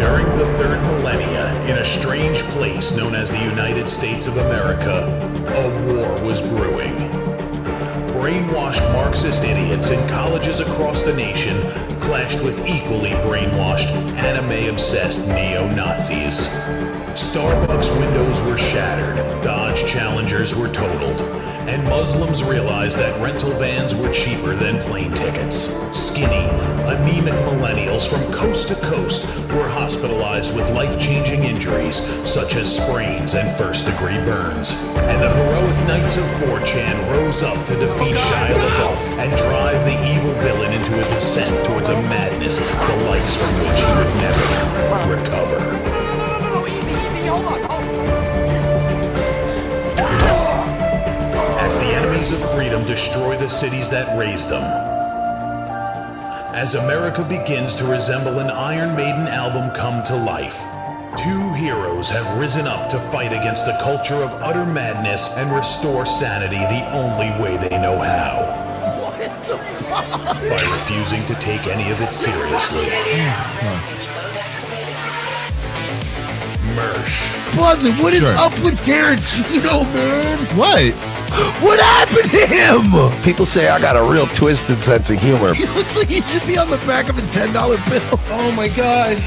During the third millennia, in a strange place known as the United States of America, a war was brewing. Brainwashed Marxist idiots in colleges across the nation clashed with equally brainwashed, anime-obsessed neo-Nazis. Starbucks windows were shattered, Dodge Challengers were totaled, and Muslims realized that rental vans were cheaper than plane tickets. Skinny, anemic millennials from coast to coast were hospitalized with life-changing injuries such as sprains and first-degree burns. And the heroic knights of 4chan rose up to defeat Shia LaBeouf and drive the evil villain into a descent towards a madness the likes from which he would never recover. No, easy, hold on. As the enemies of freedom destroy the cities that raised them. As America begins to resemble an Iron Maiden album come to life, two heroes have risen up to fight against a culture of utter madness and restore sanity the only way they know how. What the fuck? By refusing to take any of it seriously. Mersh. Buzzin', what is up with Tarantino, man? What? What happened to him? People say I got a real twisted sense of humor. He looks like he should be on the back of a $10 bill. Oh my God.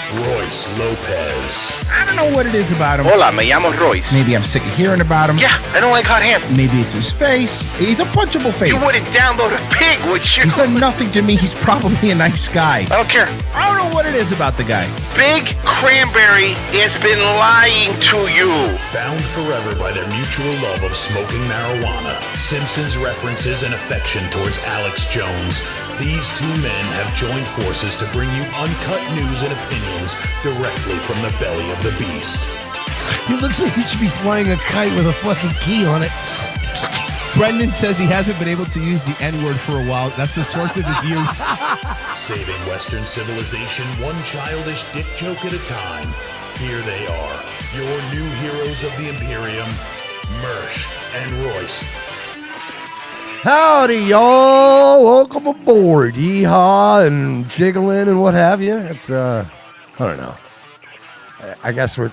Royce Lopez. I don't know what it is about him. Hola, me llamo Royce. Maybe I'm sick of hearing about him. Yeah, I don't like hot ham. Maybe it's his face. He's a punchable face. You wouldn't download a pig, would you? He's done nothing to me. He's probably a nice guy. I don't care. I don't know what it is about the guy. Big Cranberry has been lying to you. Bound forever by their mutual love of smoking marijuana, Simpsons references and affection towards Alex Jones, these two men have joined forces to bring you uncut news and opinions directly from the belly of the beast. He looks like he should be flying a kite with a fucking key on it. Brendan says he hasn't been able to use the N-word for a while. That's the source of his youth. Saving Western civilization one childish dick joke at a time. Here they are, your new heroes of the Imperium, Mersh and Royce. Howdy, y'all. Welcome aboard. Yeehaw and jiggling and what have you. It's, I don't know. I guess the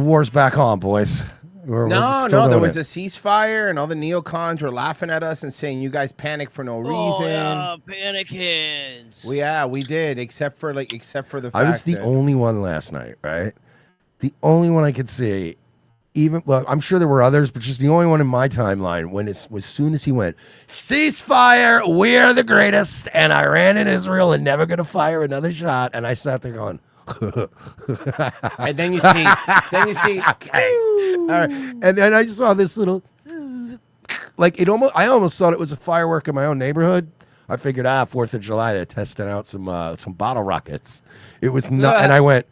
war's back on, boys. We're No, still there doing was it. a ceasefire, and all the neocons were laughing at us and saying, you guys panic for no reason. Oh, yeah, panicins. We did, except for the fact I was the that only one last night, right? The only one I could see. Even look, I'm sure there were others, but just the only one in my timeline when as soon as he went, ceasefire, we are the greatest, and Iran and Israel are never gonna fire another shot. And I sat there going, and then you see, okay. All right. And then I saw this little like I almost thought it was a firework in my own neighborhood. I figured 4th of July they're testing out some bottle rockets. It was not, and I went,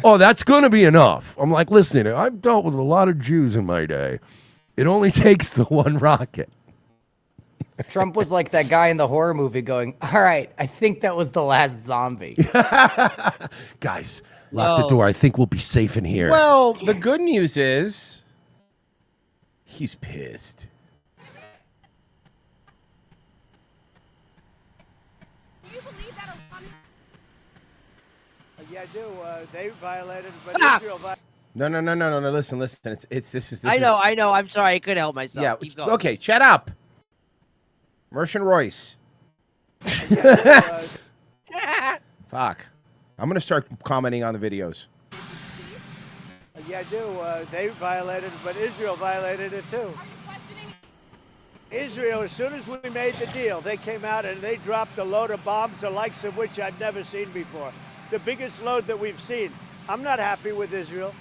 oh, that's going to be enough. I'm like, listen, I've dealt with a lot of Jews in my day. It only takes the one rocket. Trump was like that guy in the horror movie going, all right, I think that was the last zombie. Guys, lock the door. I think we'll be safe in here. well, the good news is he's pissed. Yeah, I do. They violated, but Israel violated. No. Listen. This I know. I'm sorry. I couldn't help myself. Yeah. Keep going. Okay. Shut up. Mersh and Royce. Fuck. I'm gonna start commenting on the videos. Yeah, I do. They violated, but Israel violated it too. Israel, as soon as we made the deal, they came out and they dropped a load of bombs, the likes of which I've never seen before. The biggest load that we've seen. I'm not happy with Israel.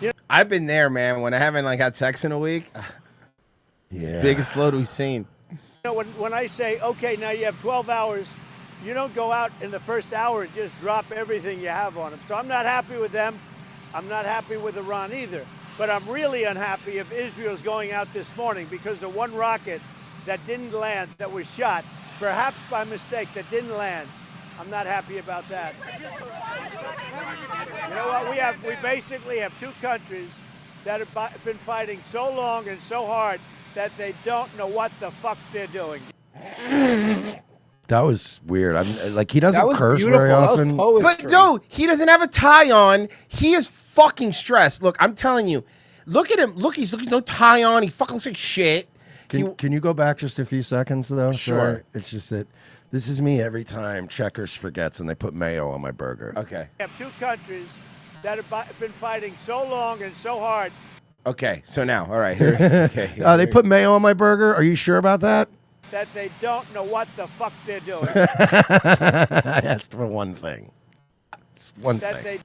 You know, I've been there, man. When I haven't had sex in a week. Yeah. Biggest load we've seen. when I say, okay, now you have 12 hours, you don't go out in the first hour and just drop everything you have on them. So I'm not happy with them. I'm not happy with Iran either. But I'm really unhappy if Israel's going out this morning because of one rocket that didn't land, that was shot, perhaps by mistake, that didn't land. I'm not happy about that. You know what? We basically have two countries that have been fighting so long and so hard that they don't know what the fuck they're doing. That was weird. I'm like, he doesn't was curse beautiful. very That was often. poetry. But no, he doesn't have a tie on. He is fucking stressed. Look, I'm telling you. Look at him. Look, he's no tie on. He fucking looks like shit. Can you go back just a few seconds though? Sure. Sorry. It's just that this is me every time Checkers forgets and they put mayo on my burger. Okay. We have two countries that have been fighting so long and so hard. Okay. So now, all right. Here, okay. They put mayo on my burger. Are you sure about that? That they don't know what the fuck they're doing. I asked for one thing. It's one that thing.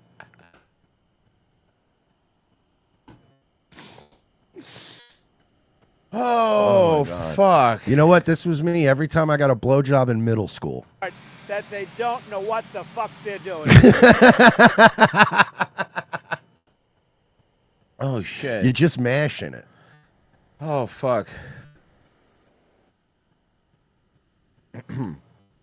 Oh, fuck. You know what? This was me every time I got a blowjob in middle school. That they don't know what the fuck they're doing. Oh, shit. You're just mashing it. Oh, fuck.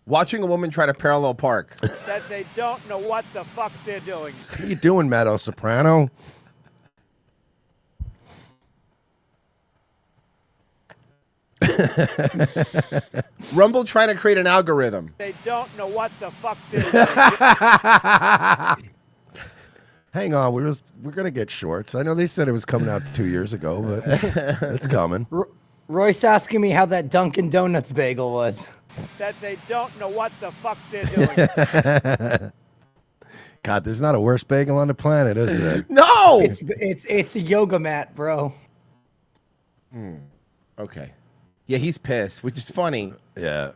Watching a woman try to parallel park. That they don't know what the fuck they're doing. What are you doing, Meadow Soprano? Rumble trying to create an algorithm. They don't know what the fuck they're doing. Hang on, we're gonna get shorts. I know they said it was coming out 2 years ago, but it's coming. Royce asking me how that Dunkin' Donuts bagel was. That they don't know what the fuck they're doing. God, there's not a worse bagel on the planet, is there? No! It's a yoga mat, bro. Okay. Yeah, he's pissed, which is funny. Yeah,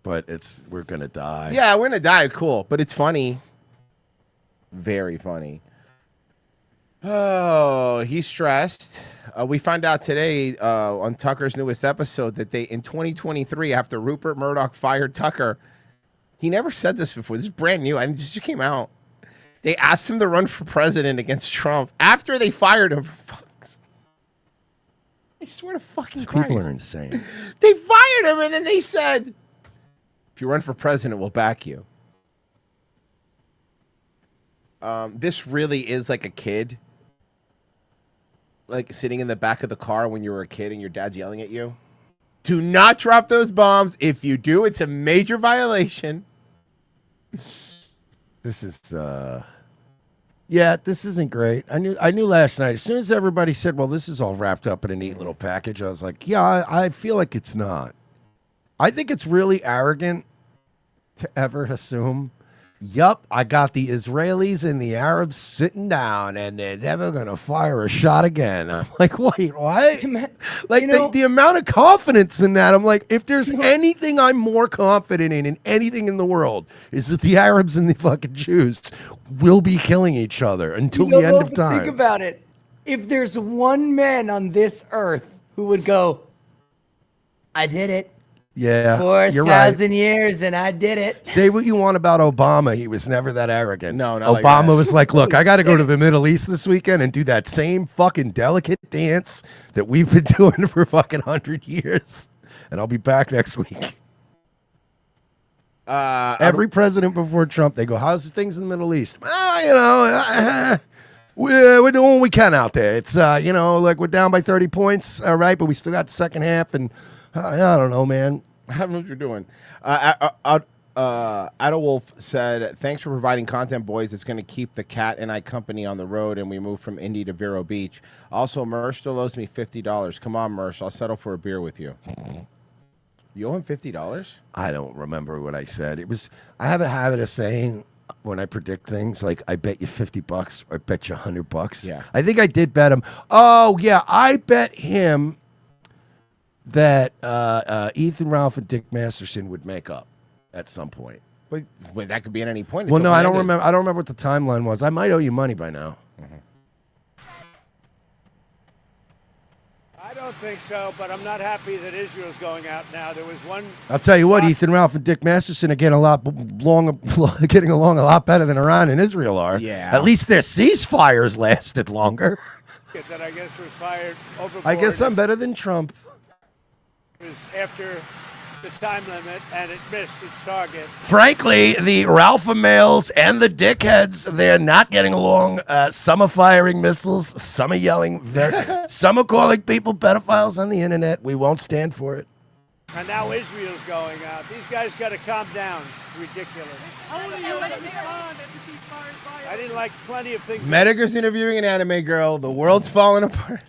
but we're gonna die. Yeah, we're gonna die. Cool, but it's funny. Very funny. Oh, he's stressed. We find out today on Tucker's newest episode that in 2023, after Rupert Murdoch fired Tucker, he never said this before. This is brand new. It just came out. They asked him to run for president against Trump after they fired him. I swear to fucking Christ. People are insane. They fired him, and then they said, if you run for president, we'll back you. This really is like a kid. Like sitting in the back of the car when you were a kid and your dad's yelling at you. Do not drop those bombs. If you do, it's a major violation. This is yeah, this isn't great. I knew last night. As soon as everybody said, well, this is all wrapped up in a neat little package, I was like, yeah, I feel like it's not. I think it's really arrogant to ever assume, yup, I got the Israelis and the Arabs sitting down and they're never going to fire a shot again. I'm like, wait, what? Like the amount of confidence in that. I'm like, if there's anything I'm more confident in anything in the world, is that the Arabs and the fucking Jews will be killing each other until the end of time. Think about it. If there's one man on this earth who would go, I did it. Yeah, 4,000 years and I did it. Say what you want about Obama. He was never that arrogant. No, not Obama like was like, look, I got to go to the Middle East this weekend and do that same fucking delicate dance that we've been doing for fucking 100 years. And I'll be back next week. Every president before Trump, they go, how's things in the Middle East? We're doing what we can out there. It's, like we're down by 30 points, all right, but we still got the second half. And I don't know, man. I don't know what you're doing. Adawolf said, thanks for providing content, boys. It's going to keep the cat and I company on the road, and we move from Indy to Vero Beach. Also, Mersh still owes me $50. Come on, Mersh. I'll settle for a beer with you. You owe him $50? I don't remember what I said. I have a habit of saying when I predict things, like, I bet you $50 or I bet you $100. Yeah. I think I did bet him. Oh, yeah. I bet him that Ethan Ralph and Dick Masterson would make up at some point. But that could be at any point. Well, no, I don't remember. I don't remember what the timeline was. I might owe you money by now. I don't think so, but I'm not happy that Israel's going out now. There was one. I'll tell you what, Ethan Ralph and Dick Masterson are getting getting along a lot better than Iran and Israel are. Yeah. At least their ceasefires lasted longer. That I guess was fired overboard. I guess I'm better than Trump. It was after the time limit, and it missed its target. Frankly, the Ralpha males and the dickheads, they're not getting along. Some are firing missiles. Some are yelling. Some are calling people pedophiles on the internet. We won't stand for it. And now Israel's going out. These guys got to calm down. It's ridiculous. I didn't like plenty of things. Medicker's interviewing an anime girl. The world's falling apart.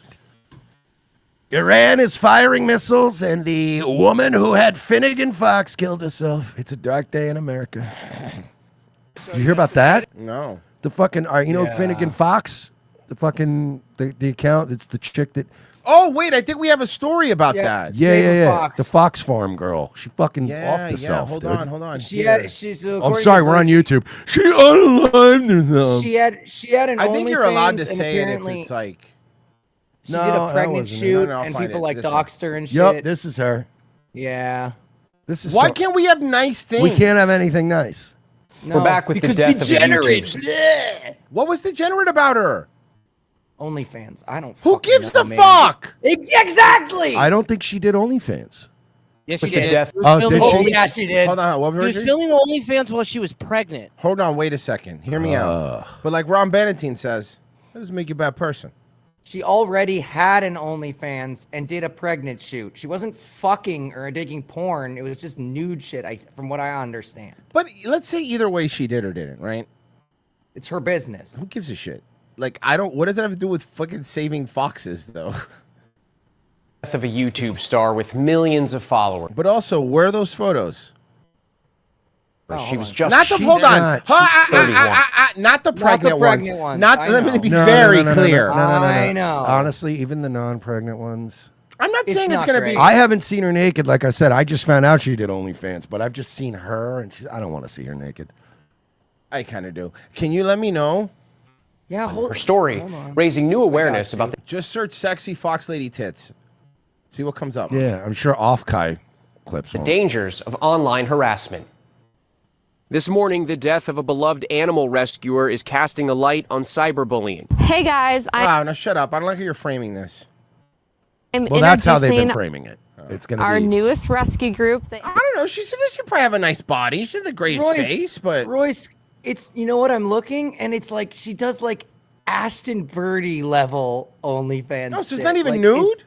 Iran is firing missiles, and the woman who had Finnegan Fox killed herself. It's a dark day in America. Did you hear about that? No. The fucking, Finnegan Fox? The fucking, the account, it's the chick that... Oh, wait, I think we have a story about that. Yeah. Fox. The Fox Farm girl. She fucking offed herself. Hold dude. on. She's. I'm sorry, we're on YouTube. She unaligned herself. She had an. I think you're allowed to OnlyFans, say it if apparently it's like. She did a pregnant shoot, No, I'll and find people it. like This doxed her and shit. Yep, this is her. Yeah. This is Why can't we have nice things? We can't have anything nice. No, We're back with the death of a YouTuber. What was degenerate about her? OnlyFans. I don't. Who fucking gives know, the man. fuck? Exactly. I don't think she did OnlyFans. Yes, With she the did. death- She was Oh, filming did she? Only- Yeah, she did. Hold on. What She was version? filming OnlyFans while she was pregnant. Hold on. Wait a second. Hear me out. But like Ron Bennington says, that doesn't make you a bad person. She already had an OnlyFans and did a pregnant shoot. She wasn't fucking or digging porn. It was just nude shit, from what I understand. But let's say either way she did or didn't, right? It's her business. Who gives a shit? Like, I don't. What does that have to do with fucking saving foxes, though? Death of a YouTube star with millions of followers. But also, where are those photos? She was just Not the. Hold on. Not the pregnant ones. Not. Let me be very clear. No. I know. Honestly, even the non-pregnant ones. I'm not saying it's not gonna great. be. I haven't seen her naked. Like I said, I just found out she did OnlyFans, but I've just seen her, and I don't want to see her naked. I kind of do. Can you let me know? Yeah, her story, raising new awareness about the Just search "sexy fox lady tits." See what comes up. Yeah, I'm sure off-Kai clips. won't. dangers of online harassment. This morning, the death of a beloved animal rescuer is casting a light on cyberbullying. Hey guys, Wow, now shut up. I don't like how you're framing this. I'm Well, that's how they've been introducing framing it. It's gonna our be. newest rescue group. I don't know. She probably have a nice body. She has the greatest face, but Royce, it's you know what I'm looking, and it's like she does like Ashton Birdie level OnlyFans. no, so it's shit. not even Like, nude. it's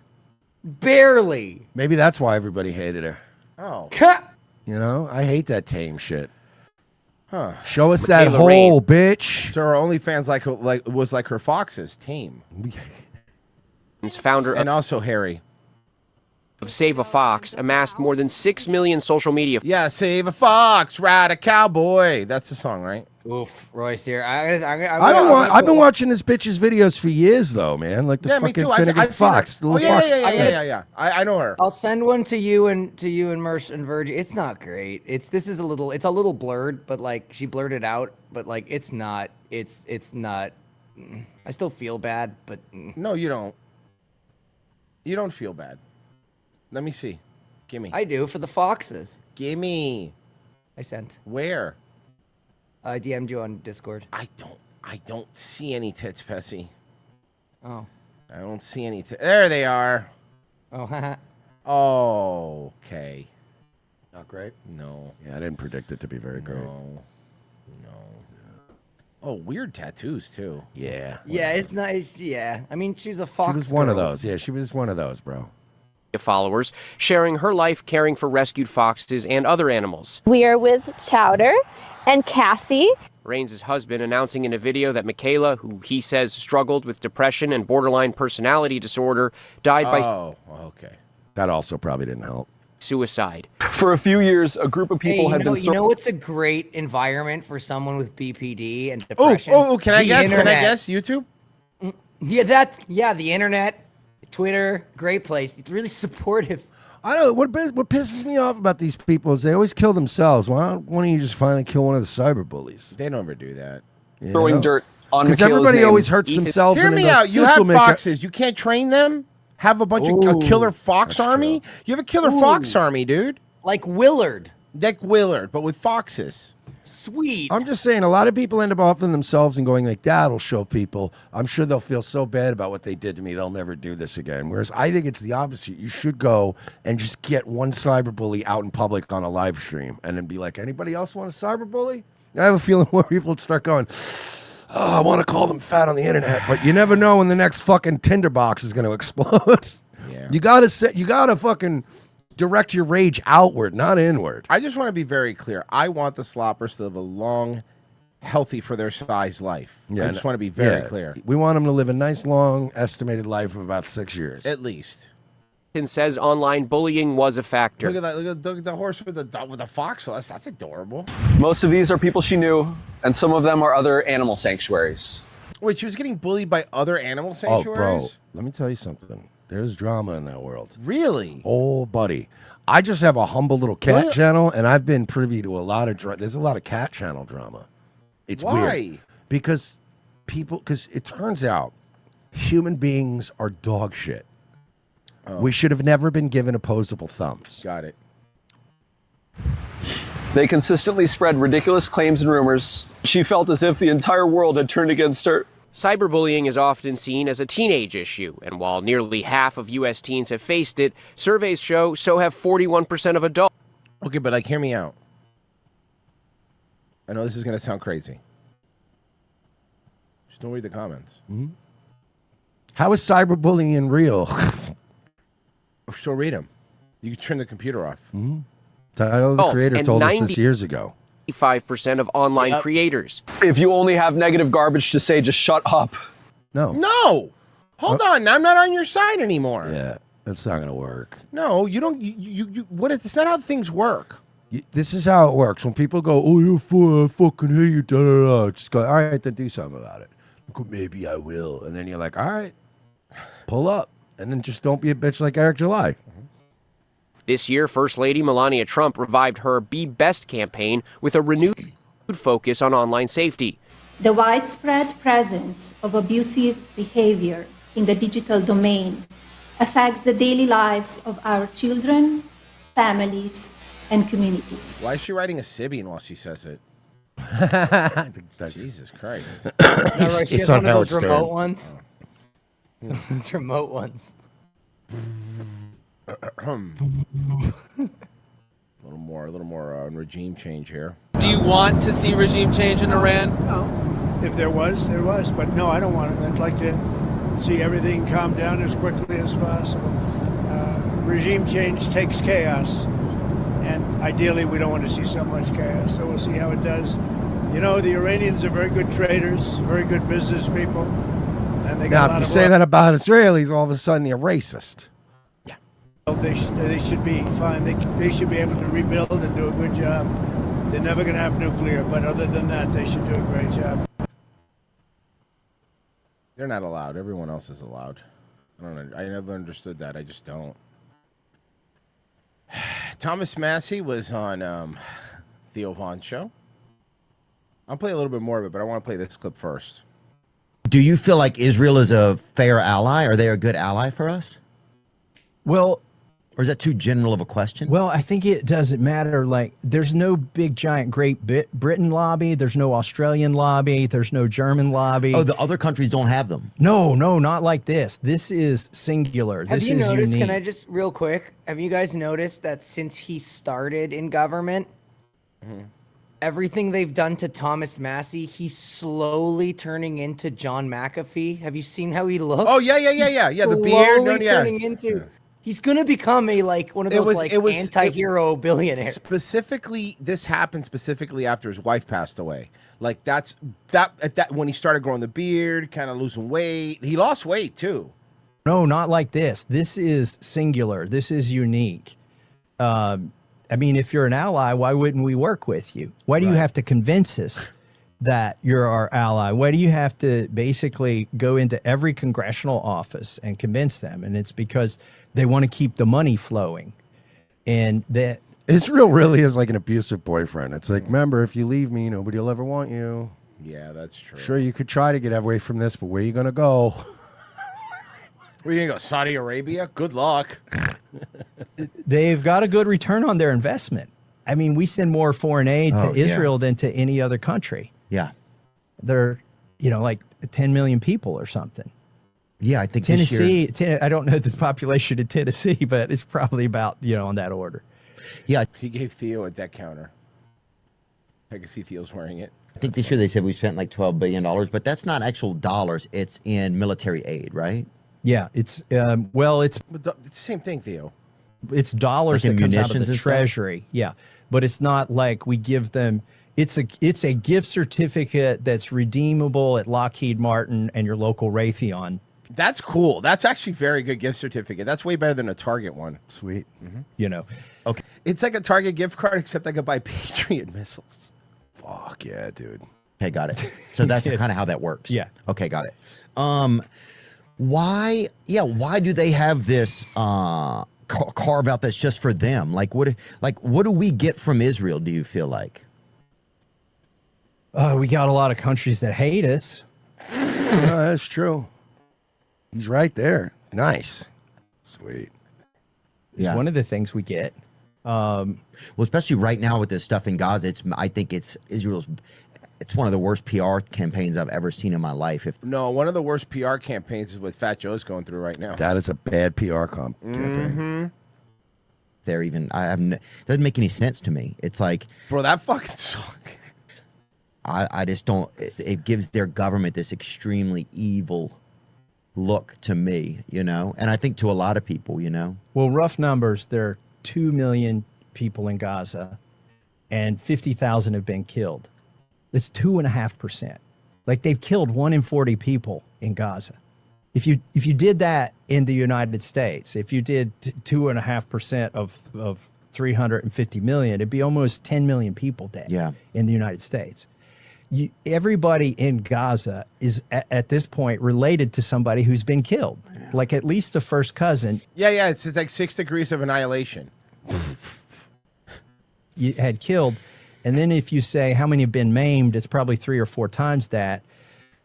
barely. Maybe that's why everybody hated her. Oh, You know, I hate that tame shit. huh. Show us that Michaela hole, bitch. So her OnlyFans was like her foxes, tame, Founder and also hairy. of Save a Fox amassed more than 6 million social media. Yeah, save a fox, ride a cowboy. That's the song, right? Oof, Royce here. I've been watching this bitch's videos for years, though, man. Like the Yeah, me fucking too. Finnegan I've seen her. Fox, the little Oh, fox. yeah. I know her. I'll send one to you and Mersh and Virgie. It's not great. It's a little blurred, but like she blurred it out, but like it's not. I still feel bad, but No, you don't. You don't feel bad. Let me see. Gimme. I do for the foxes. Gimme. I sent. Where? I DM'd you on Discord. I don't see any tits, Pessy. Oh. I don't see any tits. There they are. Oh, haha. Oh, okay. Not great. No. Yeah, I didn't predict it to be very great. No. Oh, weird tattoos too. Yeah. Yeah, it's nice. Yeah. I mean, she's a fox. She was one of girl. those. Yeah, she was one of those, bro. Followers sharing her life caring for rescued foxes and other animals. We are with Chowder and Cassie. Rains' husband announcing in a video that Michaela, who he says struggled with depression and borderline personality disorder, died by okay. That also probably didn't help. Suicide. For a few years, a group of people Hey, have been. you know what's a great environment for someone with BPD and Oh, depression? can I The guess? internet. Can I guess? YouTube? Yeah, the internet, Twitter, great place. It's really supportive. I don't. What pisses me off about these people is they always kill themselves. Why don't you just finally kill one of the cyber bullies? They don't ever do that. Throwing dirt on because Michaela's everybody name. always hurts themselves. Hear and then me goes, out. You "This will have make a-" foxes. You can't train them. Have a bunch of a killer fox that's army. true. You have a killer fox army, dude. Like Willard. Like Willard, but with foxes. Sweet. I'm just saying, a lot of people end up offing themselves and going like, "That'll show people." I'm sure they'll feel so bad about what they did to me, they'll never do this again. Whereas I think it's the opposite. You should go and just get one cyberbully out in public on a live stream, and then be like, "Anybody else want a cyberbully?" I have a feeling more people would start going, "Oh, I want to call them fat on the internet," but you never know when the next fucking tinderbox is going to explode. Yeah. You gotta fucking direct your rage outward, not inward. I just want to be very clear. I want the sloppers to live a long, healthy for their size life. I just want to be very clear. We want them to live a nice, long, estimated life of about 6 years. At least. And says online bullying was a factor. Look at that. Look at the horse with the fox. That's adorable. Most of these are people she knew, and some of them are other animal sanctuaries. Wait, she was getting bullied by other animal sanctuaries? Oh, bro, let me tell you something. There's drama in that world. Really? Oh, buddy. I just have a humble little cat channel, and I've been privy to a lot of there's a lot of cat channel drama. It's weird. Because it turns out human beings are dog shit. We should have never been given opposable thumbs. Got it. They consistently spread ridiculous claims and rumors. She felt as if the entire world had turned against her. Cyberbullying is often seen as a teenage issue, and while nearly half of U.S. teens have faced it, surveys show so have 41% of adults. Okay, but hear me out. I know this is going to sound crazy. Just don't read the comments. Mm-hmm. How is cyberbullying real? Still read them. You can turn the computer off. Mm-hmm. Tyler, the creator, told us this years ago. 95% of online creators. If you only have negative garbage to say, just shut up. No. No. Hold on. I'm not on your side anymore. Yeah, that's not going to work. No, you don't. You what is? That's not how things work. This is how it works. When people go, "Oh, you fucking hate you," da, da, da, just go, "All right, then do something about it." Go, maybe I will, and then you're like, "All right, pull up," and then just don't be a bitch like Eric July. This year, First Lady Melania Trump revived her Be Best campaign with a renewed focus on online safety. The widespread presence of abusive behavior in the digital domain affects the daily lives of our children, families, and communities. Why is she writing a Sibian while she says it? Jesus Christ. It's on those remote ones. Those remote ones. A little more on regime change here. Do you want to see regime change in Iran? No. If there was, there was. But no, I don't want it. I'd like to see everything calm down as quickly as possible. Regime change takes chaos. And ideally, we don't want to see so much chaos. So we'll see how it does. You know, the Iranians are very good traders, very good business people. And they got Now, if you say that about Israelis, all of a sudden you're racist. They should be fine. They should be able to rebuild and do a good job. They're never going to have nuclear, but other than that, they should do a great job. They're not allowed. Everyone else is allowed. I don't know. I never understood that. I just don't. Thomas Massey was on Theo Von's show. I'll play a little bit more of it, but I want to play this clip first. Do you feel like Israel is a fair ally? Are they a good ally for us? Well, or is that too general of a question? Well, I think it doesn't matter. Like, there's no big, giant Great Britain lobby. There's no Australian lobby. There's no German lobby. Oh, the other countries don't have them? No, not like this. This is singular. Have this you is noticed, unique. can I just, real quick, have you guys noticed that since he started in government, everything they've done to Thomas Massey, he's slowly turning into John McAfee? Have you seen how he looks? Oh, yeah. The beard. Slowly turning into... He's gonna become one of those anti-hero billionaires. Specifically, this happened specifically after his wife passed away. Like that when he started growing the beard, kind of losing weight. He lost weight too. No, not like this. This is singular. This is unique. I mean, if you're an ally, why wouldn't we work with you? Why do you have to convince us that you're our ally? Why do you have to basically go into every congressional office and convince them? And it's because they want to keep the money flowing. And that Israel really is like an abusive boyfriend. It's like, remember, if you leave me, nobody will ever want you. Yeah, that's true. Sure, you could try to get away from this, but where are you going to go? Where are you going to go? Saudi Arabia? Good luck. They've got a good return on their investment. I mean, we send more foreign aid to Israel than to any other country. Yeah. They're, like 10 million people or something. Yeah, I think Tennessee, I don't know the population in Tennessee, but it's probably about, on that order. Yeah. He gave Theo a deck counter. I can see Theo's wearing it. I think this year they said we spent like $12 billion, but that's not actual dollars. It's in military aid, right? Yeah, it's, But it's the same thing, Theo. It's dollars Like in that comes out of munitions the and stuff? treasury. Yeah, but it's not like we give them. It's a gift certificate that's redeemable at Lockheed Martin and your local Raytheon. That's cool. That's actually very good gift certificate. That's way better than a Target one. Sweet. You know. Okay. It's like a Target gift card, except I could buy Patriot missiles. Fuck yeah, dude. Okay, got it. So that's kind of how that works. Yeah. Okay, got it. Why do they have this carve out that's just for them? Like what do we get from Israel, do you feel like? We got a lot of countries that hate us. That's true. He's right there. Nice. Sweet. It's one of the things we get. Well, especially right now with this stuff in Gaza, I think it's one of the worst PR campaigns I've ever seen in my life. No, one of the worst PR campaigns is what Fat Joe's going through right now. That is a bad PR campaign. They're even doesn't make any sense to me. It's like, bro, that fucking song. I just don't. It gives their government this extremely evil look to me, you know, and I think to a lot of people, you know. Well, rough numbers, there are 2 million people in Gaza and 50,000 have been killed. That's 2.5%. Like they've killed 1 in 40 people in Gaza. If you did that in the United States, if you did 2.5% of 350 million, it'd be almost 10 million people dead in the United States. Everybody in Gaza is at this point related to somebody who's been killed, like at least a first cousin. Yeah, it's like 6 degrees of annihilation. You had killed, and then if you say how many have been maimed, it's probably 3 or 4 times that.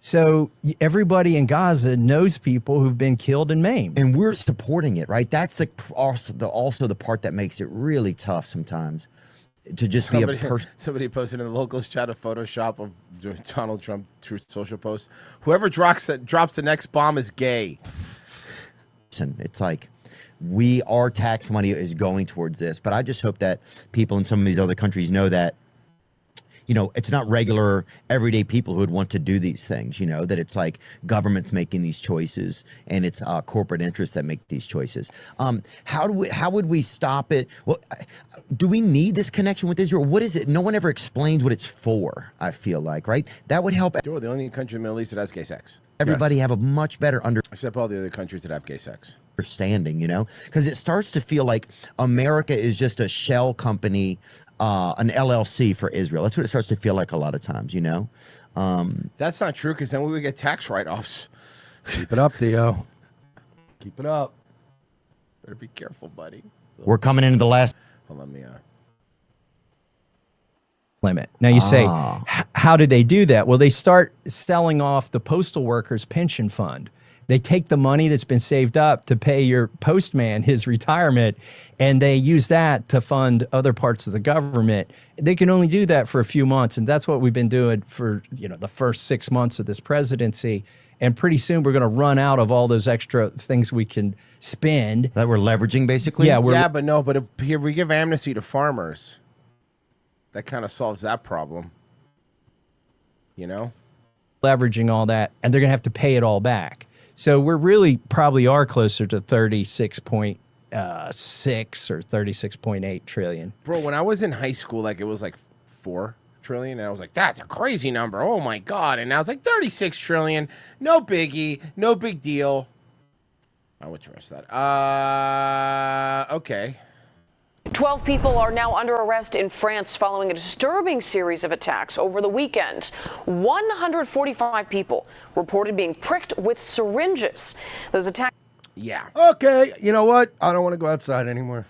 So everybody in Gaza knows people who've been killed and maimed, and we're supporting it, right? That's also the part that makes it really tough sometimes. To just be a person. Somebody posted in the locals chat a Photoshop of Donald Trump Truth Social post. Whoever drops the next bomb is gay. Listen, it's like our tax money is going towards this, but I just hope that people in some of these other countries know that, you know, it's not regular everyday people who would want to do these things, you know, that it's like governments making these choices and it's corporate interests that make these choices. How would we stop it? Well, do we need this connection with Israel? What is it? No one ever explains what it's for, I feel like, right? That would help. We're the only country in the Middle East that has gay sex. Everybody have a much better except all the other countries that have gay sex. Understanding, you know, because it starts to feel like America is just a shell company, an LLC for Israel. That's what it starts to feel like a lot of times, you know. That's not true, because then we would get tax write-offs. Keep it up, Theo. Keep it up. Better be careful, buddy. We're coming into the last. Hold on, limit. Now you say, how do they do that? Well, they start selling off the postal workers' pension fund. They take the money that's been saved up to pay your postman his retirement, and they use that to fund other parts of the government. They can only do that for a few months, and that's what we've been doing for, you know, the first 6 months of this presidency. And pretty soon we're going to run out of all those extra things we can spend. That we're leveraging, basically? Yeah, but if here we give amnesty to farmers, that kind of solves that problem. You know? Leveraging all that, and they're going to have to pay it all back. So we're really probably are closer to 36.6 or 36.8 trillion. Bro, when I was in high school, like it was like 4 trillion, and I was like, that's a crazy number. Oh my God. And now it's like 36 trillion. No biggie. No big deal. I went to rest that. Okay. 12 people are now under arrest in France following a disturbing series of attacks over the weekend. 145 people reported being pricked with syringes. Those attacks. Yeah. Okay. You know what? I don't want to go outside anymore.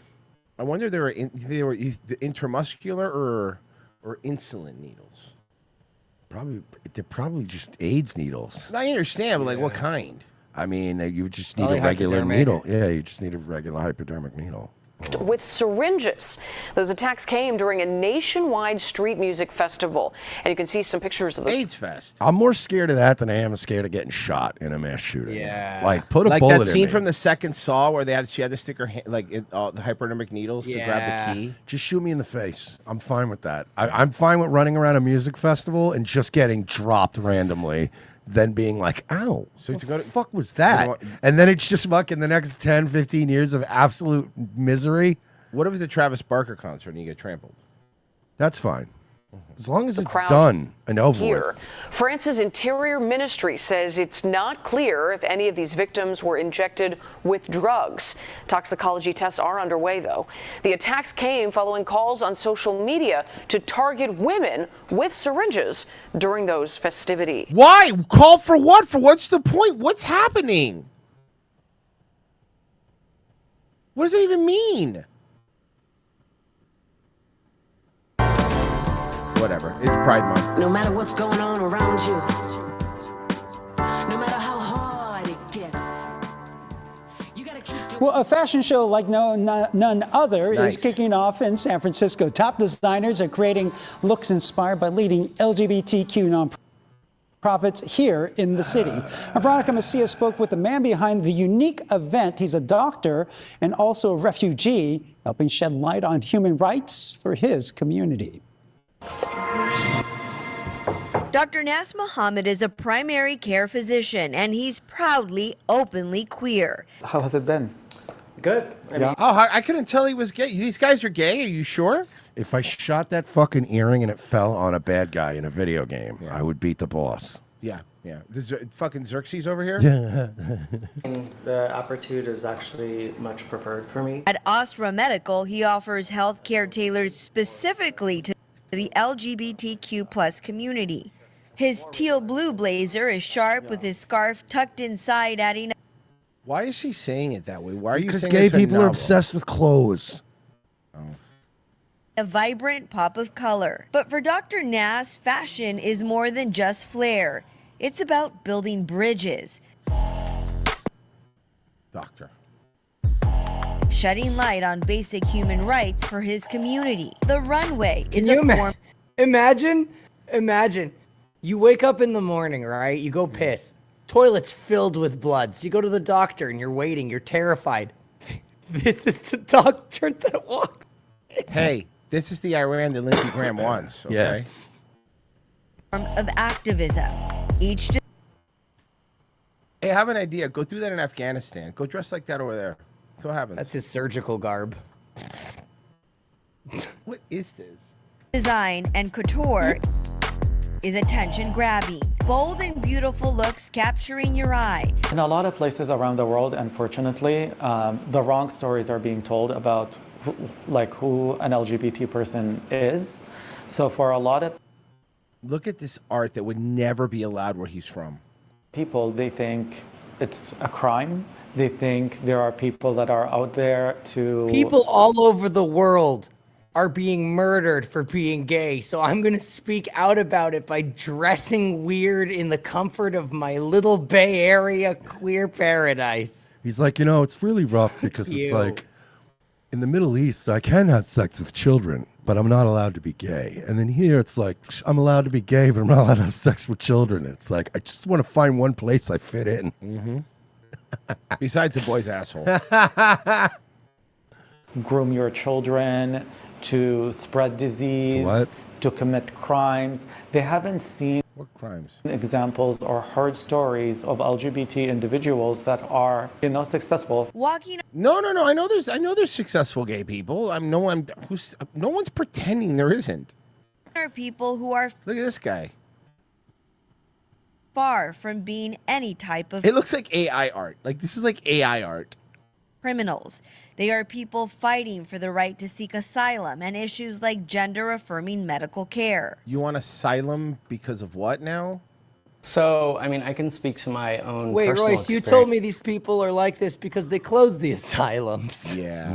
I wonder if they were intramuscular or insulin needles. They're probably just AIDS needles. I understand, but like what kind? I mean, you just need a regular needle. Yeah, you just need a regular hypodermic needle. With syringes. Those attacks came during a nationwide street music festival, and you can see some pictures of the AIDS Fest. I'm more scared of that than I am scared of getting shot in a mass shooting. Yeah, like put a like bullet that in scene me. from the second Saw where she had to stick her hand, like the hypodermic needles to grab the key. Just shoot me in the face. I'm fine with that. I'm fine with running around a music festival and just getting dropped randomly. then being like, ow, So what to go the to- fuck was that? And then it's just fucking the next 10, 15 years of absolute misery. What if it's a Travis Barker concert and you get trampled? That's fine. As long as it's crowd done and over Here, with. France's Interior Ministry says it's not clear if any of these victims were injected with drugs. Toxicology tests are underway, though. The attacks came following calls on social media to target women with syringes during those festivities. Why? Call for what? For what's the point? What's happening? What does it even mean? Whatever. It's Pride Month. No matter what's going on around you, no matter how hard it gets, you gotta keep. Well, a fashion show like none other Nice. is kicking off in San Francisco. Top designers are creating looks inspired by leading LGBTQ nonprofits here in the city. Veronica Macia spoke with the man behind the unique event. He's a doctor and also a refugee, helping shed light on human rights for his community. Dr. Nas Muhammad is a primary care physician, and he's proudly, openly queer. How has it been? Good. Oh, I couldn't tell he was gay. These guys are gay? Are you sure? If I shot that fucking earring and it fell on a bad guy in a video game, I would beat the boss. Yeah, yeah. Fucking Xerxes over here? Yeah. The Apertude is actually much preferred for me. At Ostra Medical, he offers health care tailored specifically to the LGBTQ plus community. His teal blue blazer is sharp with his scarf tucked inside, adding Why is she saying it that way? Why are you Because saying gay it's her people are novel? obsessed with clothes. a vibrant pop of color. But for Dr. Nas, fashion is more than just flair. It's about building bridges, Doctor. shedding light on basic human rights for his community. The runway is Can a you form. Imagine, you wake up in the morning, right? You go piss. Toilet's filled with blood. So you go to the doctor and you're waiting. You're terrified. This is the doctor that walked. Hey, this is the Iran that Lindsey Graham wants, okay? Of activism. Each Hey, I have an idea. Go do that in Afghanistan. Go dress like that over there. That's what happens. That's his surgical garb. What is this? design and couture is attention grabbing. Bold and beautiful looks capturing your eye. In a lot of places around the world, unfortunately, the wrong stories are being told about who an LGBT person is. So for a lot of Look at this art that would never be allowed where he's from. people, they think it's a crime. They think there are people that are out there to... People all over the world are being murdered for being gay. So I'm going to speak out about it by dressing weird in the comfort of my little Bay Area queer paradise. He's like, it's really rough because it's like, in the Middle East, I can have sex with children, but I'm not allowed to be gay. And then here it's like, I'm allowed to be gay, but I'm not allowed to have sex with children. It's like, I just want to find one place I fit in. Mm-hmm. Besides a boy's asshole. groom your children, to spread disease, What? to commit crimes. They haven't seen what crimes? Examples or heard stories of LGBT individuals that are, successful. Walking. No. I know there's successful gay people. No one's pretending there isn't. Are people who are Look at this guy. far from being any type of It looks like AI art. Like this is like AI art. criminals. They are people fighting for the right to seek asylum and issues like gender-affirming medical care. You want asylum because of what now? So, I can speak to my own Wait, personal Royce, you experience. told me these people are like this because they closed the asylums. Yeah.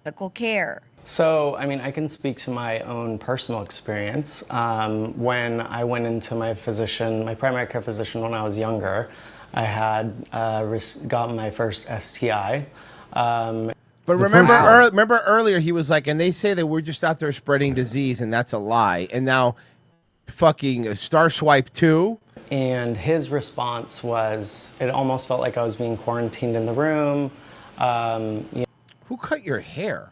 Medical care. So, I can speak to my own personal experience. When I went into my primary care physician when I was younger, I had gotten my first STI. But remember earlier he was like, and they say that we're just out there spreading disease, and that's a lie. And now, fucking Star Swipe 2. And his response was, it almost felt like I was being quarantined in the room. Who cut your hair?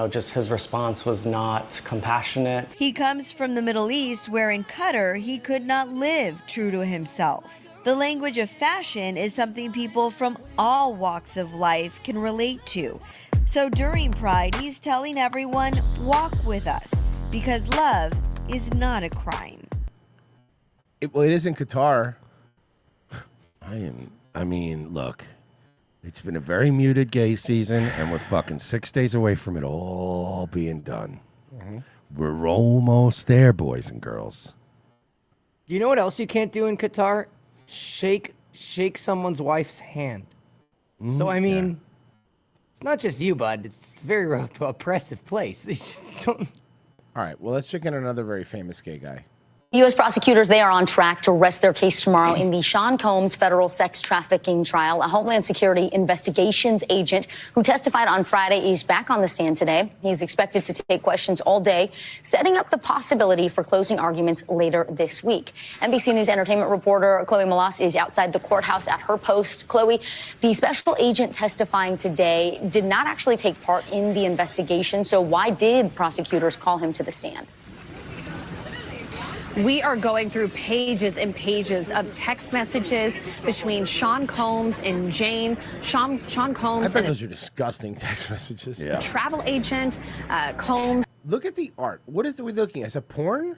just his response was not compassionate. He comes from the Middle East, where in Qatar he could not live true to himself. The language of fashion is something people from all walks of life can relate to. So during Pride, he's telling everyone, walk with us, because love is not a crime. It is in Qatar. I mean, look, it's been a very muted gay season, and we're fucking 6 days away from it all being done. We're almost there, boys and girls. You know what else you can't do in Qatar? Shake someone's wife's hand. So I mean, it's not just you, bud. It's a very oppressive place. All right, well, let's check in another very famous gay guy. U.S. prosecutors, they are on track to rest their case tomorrow in the Sean Combs federal sex trafficking trial. A Homeland Security investigations agent who testified on Friday is back on the stand today. He's expected to take questions all day, setting up the possibility for closing arguments later this week. NBC News entertainment reporter Chloe Malas is outside the courthouse at her post. Chloe, the special agent testifying today did not actually take part in the investigation. So why did prosecutors call him to the stand? We are going through pages and pages of text messages between Sean Combs and Jane. Sean Combs. I bet those are disgusting text messages. A travel agent, Combs. Look at the art. What is we looking at? Is it porn?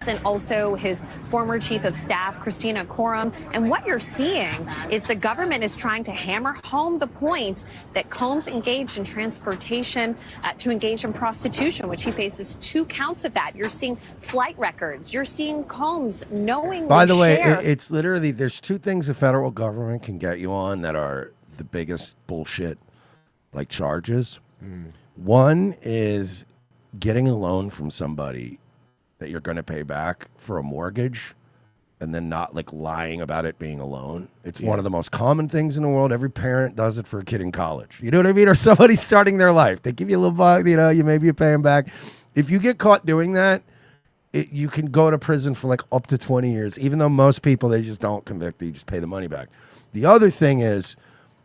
And also his former chief of staff, Christina Coram. And what you're seeing is the government is trying to hammer home the point that Combs engaged in transportation to engage in prostitution, which he faces 2 counts of that. You're seeing flight records. You're seeing Combs knowingly By the way, share. it's literally, there's 2 things the federal government can get you on that are the biggest bullshit, like charges. One is getting a loan from somebody that you're going to pay back for a mortgage and then not like lying about it being a loan. It's one of the most common things in the world. Every parent does it for a kid in college. You know what I mean? Or somebody starting their life. They give you a little bug, you maybe you pay them back. If you get caught doing that, you can go to prison for like up to 20 years. Even though most people, they just don't convict you, just pay the money back. The other thing is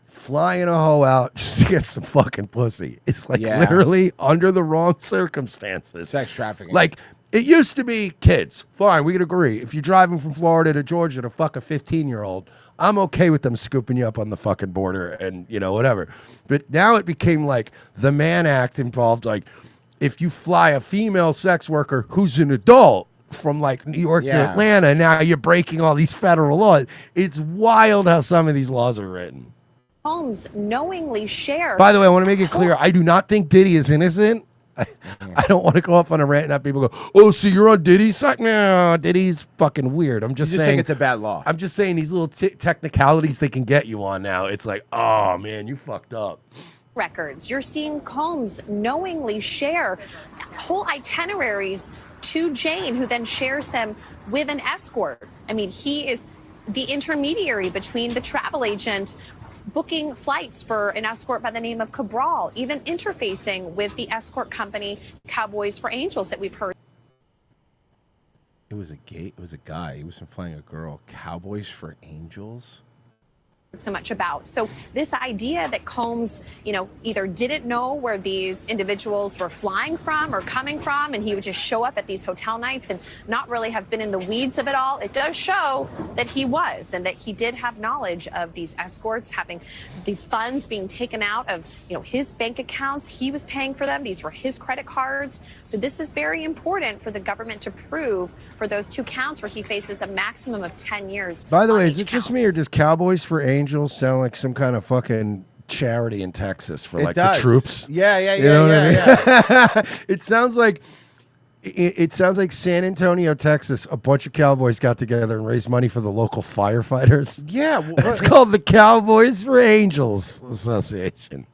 flying a hoe out just to get some fucking pussy. It's like literally under the wrong circumstances. Sex trafficking. Like, it used to be kids. Fine, we could agree. If you're driving from Florida to Georgia to fuck a 15-year-old, I'm okay with them scooping you up on the fucking border and, whatever. But now it became like the Mann Act involved, like, if you fly a female sex worker who's an adult from, like, New York to Atlanta, now you're breaking all these federal laws. It's wild how some of these laws are written. Combs knowingly share. By the way, I want to make it clear, I do not think Diddy is innocent. I don't want to go off on a rant and have people go, oh, so you're on Diddy's side? No, Diddy's fucking weird. I'm just saying. Think it's a bad law. I'm just saying these little technicalities they can get you on now. It's like, oh, man, you fucked up. Records. You're seeing Combs knowingly share whole itineraries to Jane, who then shares them with an escort. I mean, he is the intermediary between the travel agent booking flights for an escort by the name of Cabral, even interfacing with the escort company Cowboys for Angels that we've heard. It was a guy. He wasn't flying a girl. Cowboys for Angels? So much about. So this idea that Combs, either didn't know where these individuals were flying from or coming from, and he would just show up at these hotel nights and not really have been in the weeds of it all. It does show that he was, and that he did have knowledge of these escorts, having the funds being taken out of, his bank accounts. He was paying for them. These were his credit cards. So this is very important for the government to prove for those 2 counts where he faces a maximum of 10 years. By the way, is it just me or does Cowboys for Angels sound like some kind of fucking charity in Texas for like the troops? Yeah. It sounds like San Antonio, Texas. A bunch of cowboys got together and raised money for the local firefighters. Yeah, it's called the Cowboys for Angels Association.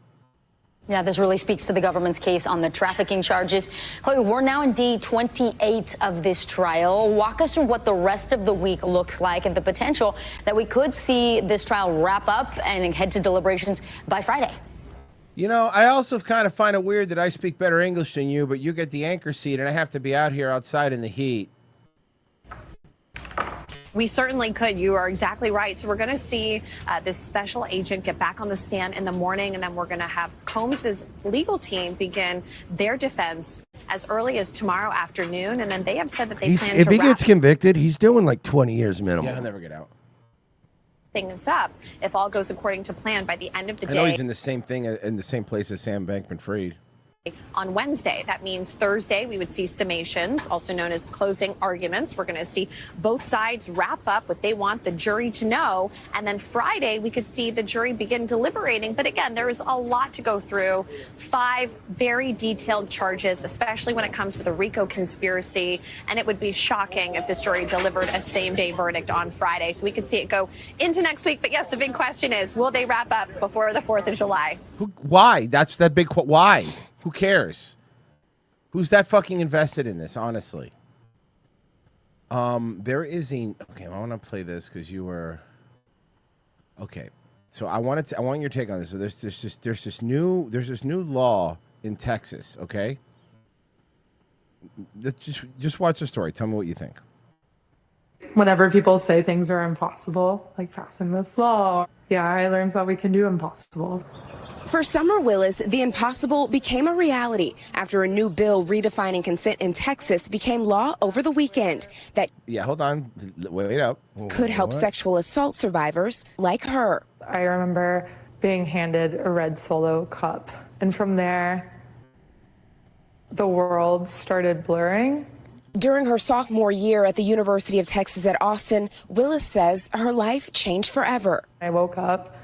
Yeah, this really speaks to the government's case on the trafficking charges. Chloe, we're now in day 28 of this trial. Walk us through what the rest of the week looks like and the potential that we could see this trial wrap up and head to deliberations by Friday. I also kind of find it weird that I speak better English than you, but you get the anchor seat and I have to be out here outside in the heat. We certainly could. You are exactly right. So we're going to see this special agent get back on the stand in the morning, and then we're going to have Combs's legal team begin their defense as early as tomorrow afternoon. And then they have said that they plan If to he wrap gets convicted, he's doing like 20 years minimum. Yeah, he'll never get out. things up if all goes according to plan by the end of the I know day. he's in the same thing in the same place as Sam Bankman-Fried. On Wednesday. That means Thursday we would see summations, also known as closing arguments. We're going to see both sides wrap up what they want the jury to know. And then Friday we could see the jury begin deliberating. But again, there is a lot to go through. 5 very detailed charges, especially when it comes to the RICO conspiracy. And it would be shocking if this jury delivered a same-day verdict on Friday. So we could see it go into next week. But yes, the big question is, will they wrap up before the 4th of July? Why? That's that big. Why? Who cares? Who's that fucking invested in this? Honestly, there is a. Okay, I want to play this because you were. Okay, so I want your take on this. So there's this new law in Texas. Okay, just watch the story. Tell me what you think. Whenever people say things are impossible, like passing this law, yeah, I learned that we can do impossible. For Summer Willis, the impossible became a reality after a new bill redefining consent in Texas became law over the weekend that Hold on. Wait up. could help sexual assault survivors like her. I remember being handed a red Solo cup, and from there, the world started blurring. During her sophomore year at the University of Texas at Austin, Willis says her life changed forever. I woke up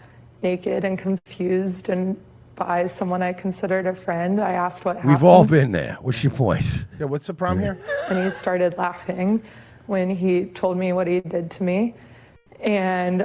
naked and confused, and by someone I considered a friend, I asked what happened. We've all been there. What's your point? Yeah, what's the problem here? And he started laughing when he told me what he did to me. And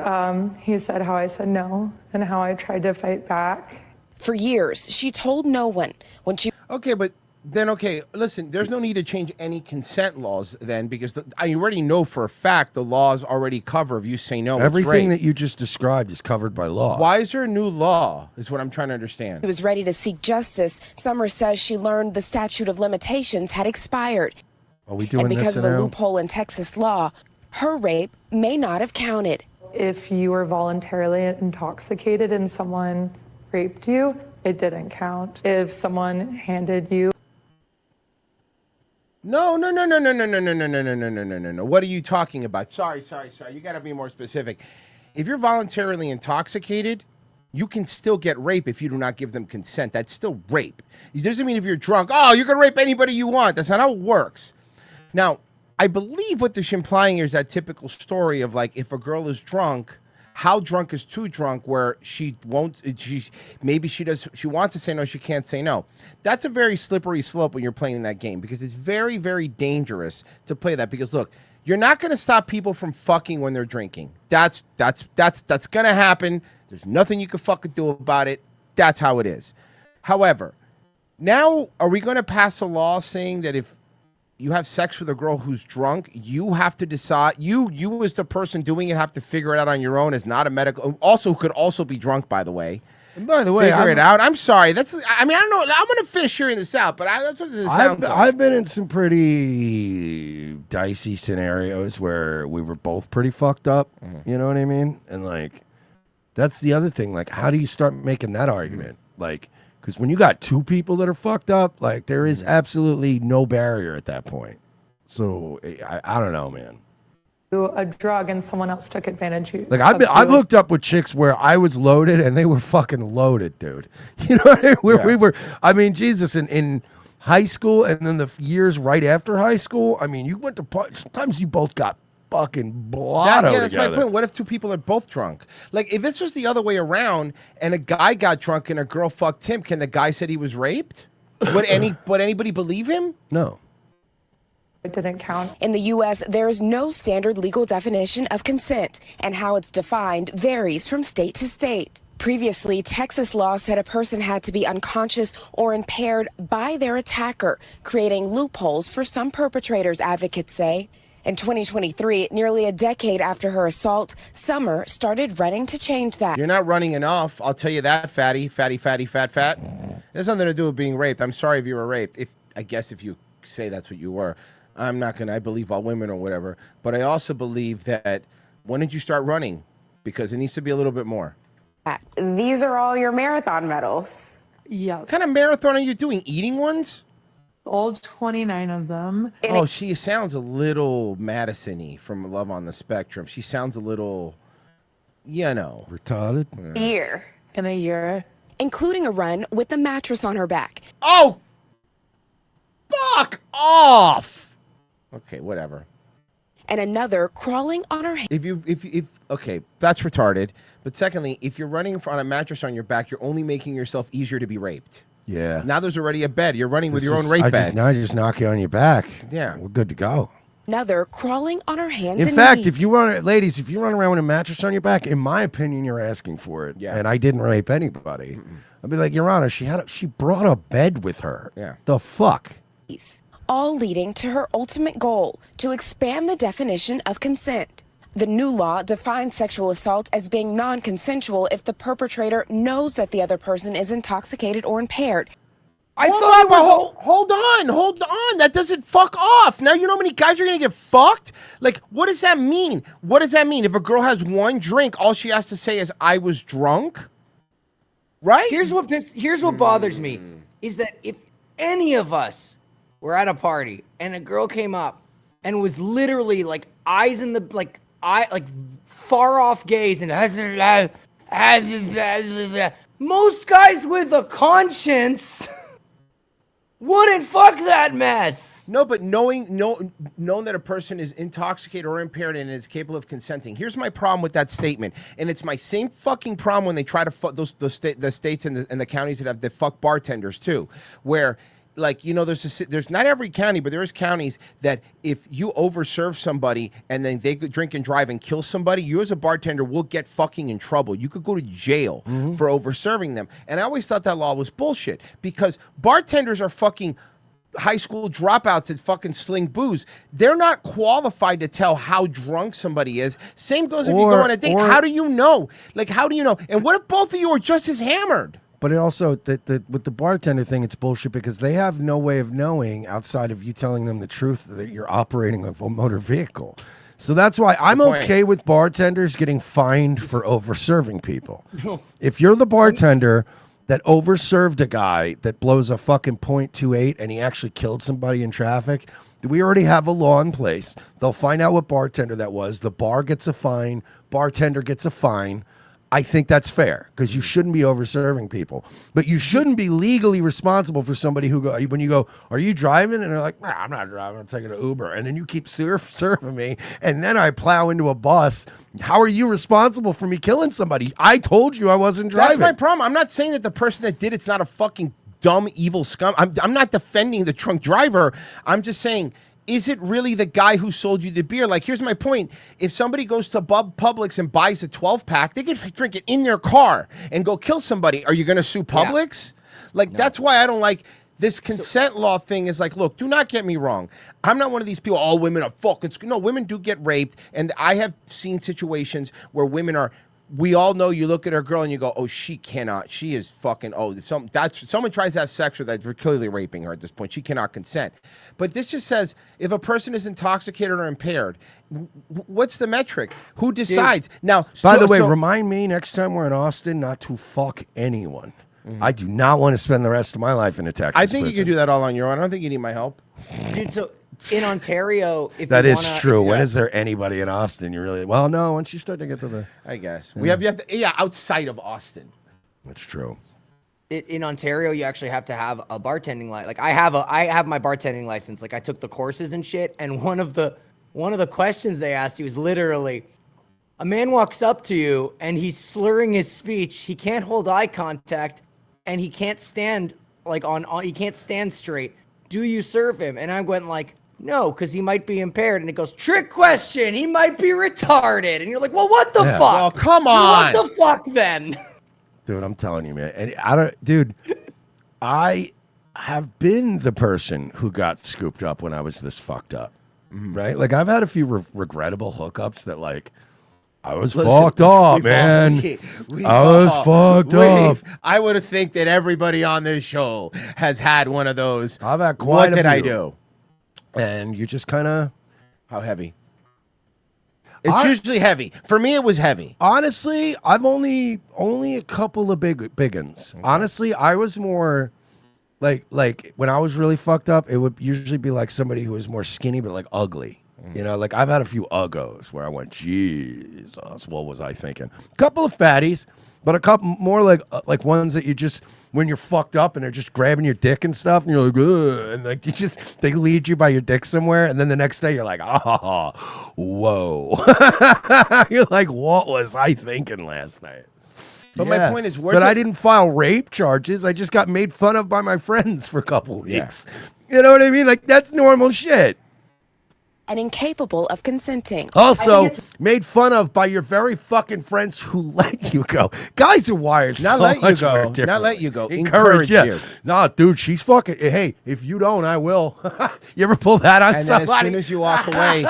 he said how I said no and how I tried to fight back. For years, she told no one when she... Okay, but then, listen, there's no need to change any consent laws then because I already know for a fact the laws already cover if you say no. Everything that you just described is covered by law. Why is there a new law is what I'm trying to understand. She was ready to seek justice. Summer says she learned the statute of limitations had expired. Are we doing and because this of a now? loophole in Texas law, her rape may not have counted. If you were voluntarily intoxicated and someone raped you, it didn't count. If someone handed you No. What are you talking about? Sorry. You got to be more specific. If you're voluntarily intoxicated, you can still get rape if you do not give them consent. That's still rape. It doesn't mean if you're drunk, you can rape anybody you want. That's not how it works. Now, I believe what they're implying here is that typical story of like if a girl is drunk, how drunk is too drunk where she wants to say no, she can't say no. That's a very slippery slope when you're playing that game because it's very, very dangerous to play that because look, you're not going to stop people from fucking when they're drinking. That's going to happen. There's nothing you can fucking do about it. That's how it is. However, now are we going to pass a law saying that if you have sex with a girl who's drunk, you have to decide, you as the person doing it have to figure it out on your own as not a medical, also could also be drunk, by the way. And by the way, figure it out. I'm sorry. I don't know. I'm going to fish hearing this out, but that's what this sounds like. I've been in some pretty dicey scenarios where we were both pretty fucked up. You know what I mean? And like, that's the other thing. Like, how do you start making that argument? Like, because when you got 2 people that are fucked up, like there is absolutely no barrier at that point. So I don't know, man. a drug and someone else took advantage of you. Like I've hooked up with chicks where I was loaded and they were fucking loaded, dude. You know what I mean? We were. I mean, Jesus, in high school and then the years right after high school. I mean, you went to sometimes you both got fucking blotto that's together. my point. What if 2 people are both drunk? Like, if this was the other way around and a guy got drunk and a girl fucked him, can the guy said he was raped? Would anybody believe him? No. It didn't count. In the U.S., there is no standard legal definition of consent, and how it's defined varies from state to state. Previously, Texas law said a person had to be unconscious or impaired by their attacker, creating loopholes for some perpetrators, advocates say. In 2023, nearly a decade after her assault, Summer started running to change that. You're not running enough. I'll tell you that, fatty, fat. It has nothing to do with being raped. I'm sorry if you were raped. I guess if you say that's what you were. I believe all women or whatever, but I also believe that when did you start running? Because it needs to be a little bit more. These are all your marathon medals. Yes. What kind of marathon are you doing? Eating ones? All 29 of them. Oh, she sounds a little Madison-y from Love on the Spectrum. She sounds a little, retarded. Year. In a year. Including a run with the mattress on her back. Oh! Fuck off! Okay, whatever. And another crawling on her head. If okay, that's retarded. But secondly, if you're running on a mattress on your back, you're only making yourself easier to be raped. Yeah. Now there's already a bed. You're running with your own rape bed. Now I just knock you on your back. Yeah. We're good to go. Another crawling on her hands In and fact, knees. if you run around with a mattress on your back, in my opinion, you're asking for it. Yeah. And I didn't rape anybody. I'd be like, Your Honor, she brought a bed with her. Yeah. The fuck? All leading to her ultimate goal, to expand the definition of consent. The new law defines sexual assault as being non-consensual if the perpetrator knows that the other person is intoxicated or impaired. Hold on. That doesn't fuck off. Now you know how many guys are gonna get fucked? Like, what does that mean? What does that mean? If a girl has one drink, all she has to say is, I was drunk? Right? Here's what bothers me, is that if any of us were at a party and a girl came up and was literally like eyes in the, like far off gaze and most guys with a conscience wouldn't fuck that mess. No, but knowing that a person is intoxicated or impaired and is capable of consenting. Here's my problem with that statement, and it's my same fucking problem when they try to fuck the states and the counties that fuck bartenders too, where. Like, there's not every county, but there's counties that if you overserve somebody and then they drink and drive and kill somebody, you as a bartender will get fucking in trouble. You could go to jail for overserving them. And I always thought that law was bullshit because bartenders are fucking high school dropouts that fucking sling booze. They're not qualified to tell how drunk somebody is. Same goes if you go on a date. How do you know? Like, how do you know? And what if both of you are just as hammered? But it also, with the bartender thing, it's bullshit because they have no way of knowing outside of you telling them the truth that you're operating a motor vehicle. So that's why I'm okay with bartenders getting fined for over-serving people. If you're the bartender that over-served a guy that blows a fucking .28 and he actually killed somebody in traffic, we already have a law in place. They'll find out what bartender that was. The bar gets a fine. Bartender gets a fine. I think that's fair because you shouldn't be over-serving people. But you shouldn't be legally responsible for somebody when you go, are you driving? And they're like, nah, I'm not driving. I'm taking an Uber. And then you keep serving me. And then I plow into a bus. How are you responsible for me killing somebody? I told you I wasn't driving. That's my problem. I'm not saying that the person that did it's not a fucking dumb, evil scum. I'm not defending the drunk driver. I'm just saying... Is it really the guy who sold you the beer? Like, here's my point. If somebody goes to Publix and buys a 12-pack, they can drink it in their car and go kill somebody. Are you going to sue Publix? Yeah. Like, that's why I don't like this consent law thing is like, look, do not get me wrong. I'm not one of these people, all women are fucking... No, women do get raped. And I have seen situations where women are... We all know you look at a girl and you go, oh, she cannot. She is fucking, if someone tries to have sex with her, they're clearly raping her at this point. She cannot consent. But this just says if a person is intoxicated or impaired, what's the metric? Who decides? Dude, now, by the way, remind me next time we're in Austin not to fuck anyone. I do not want to spend the rest of my life in a Texas I think prison. you can do that all on your own. I don't think you need my help. Dude, so in Ontario, if that you is wanna, true. When is there anybody in Austin? You really no. Once you start to get to the, I guess you have to outside of Austin. That's true. In Ontario, you actually have to have a bartending license. Like I have my bartending license. Like I took the courses and shit. And one of the questions they asked you was literally, a man walks up to you and he's slurring his speech. He can't hold eye contact, and he can't stand he can't stand straight. Do you serve him? And I went like, no, because he might be impaired. And it goes, trick question. He might be retarded. And you're like, well, what the fuck? Well, come on. What the fuck then? Dude, I'm telling you, man. And I have been the person who got scooped up when I was this fucked up, right? Like I've had a few regrettable hookups that like, I was fucked up, man. I was fucked up. I would have think that everybody on this show has had one of those. I've had quite What did a I few. do? and you just kind of. How heavy? It's usually heavy. For me, it was heavy. Honestly, I've only a couple of big uns. Okay. Honestly, I was more like when I was really fucked up, it would usually be like somebody who was more skinny but like ugly. You know, like I've had a few uggos where I went, Jesus, what was I thinking? A couple of fatties, but a couple more like ones that you just when you're fucked up and they're just grabbing your dick and stuff, and you're like, ugh, and like they lead you by your dick somewhere, and then the next day you're like, oh, whoa, you're like, what was I thinking last night? But my point is, but I didn't file rape charges. I just got made fun of by my friends for a couple weeks. Yeah. You know what I mean? Like that's normal shit. And incapable of consenting. Also, made fun of by your very fucking friends who let you go. Guys are wired Not so let you much go. more Not differently. let you go. Encourage you. you. Nah, dude, she's fucking. Hey, if you don't, I will. You ever pull that on And then somebody? as soon as you walk away,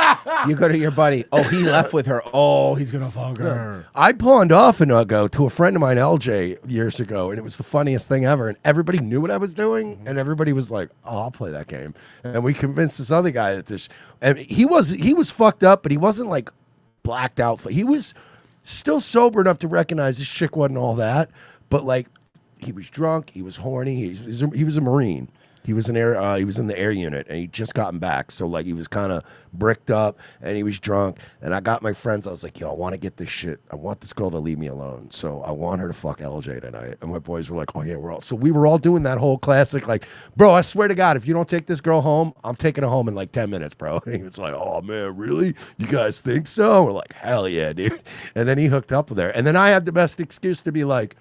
you go to your buddy. Oh, he left with her. Oh, he's gonna fuck her. I pawned off an Uggo to a friend of mine, LJ, years ago, and it was the funniest thing ever. And everybody knew what I was doing, and everybody was like, "Oh, I'll play that game." And we convinced this other guy that this, and he was fucked up, but he wasn't like blacked out. He was still sober enough to recognize this chick wasn't all that, but like he was drunk, he was horny, he was a Marine. He was in the air unit, and he just gotten back. So like he was kind of bricked up, and he was drunk. And I got my friends. I was like, "Yo, I want to get this shit. I want this girl to leave me alone. So I want her to fuck LJ tonight." And my boys were like, "Oh yeah, we're all." So we were all doing that whole classic, like, "Bro, I swear to God, if you don't take this girl home, I'm taking her home in like 10 minutes, bro." And he was like, "Oh man, really? You guys think so?" We're like, "Hell yeah, dude." And then he hooked up with her, and then I had the best excuse to be like,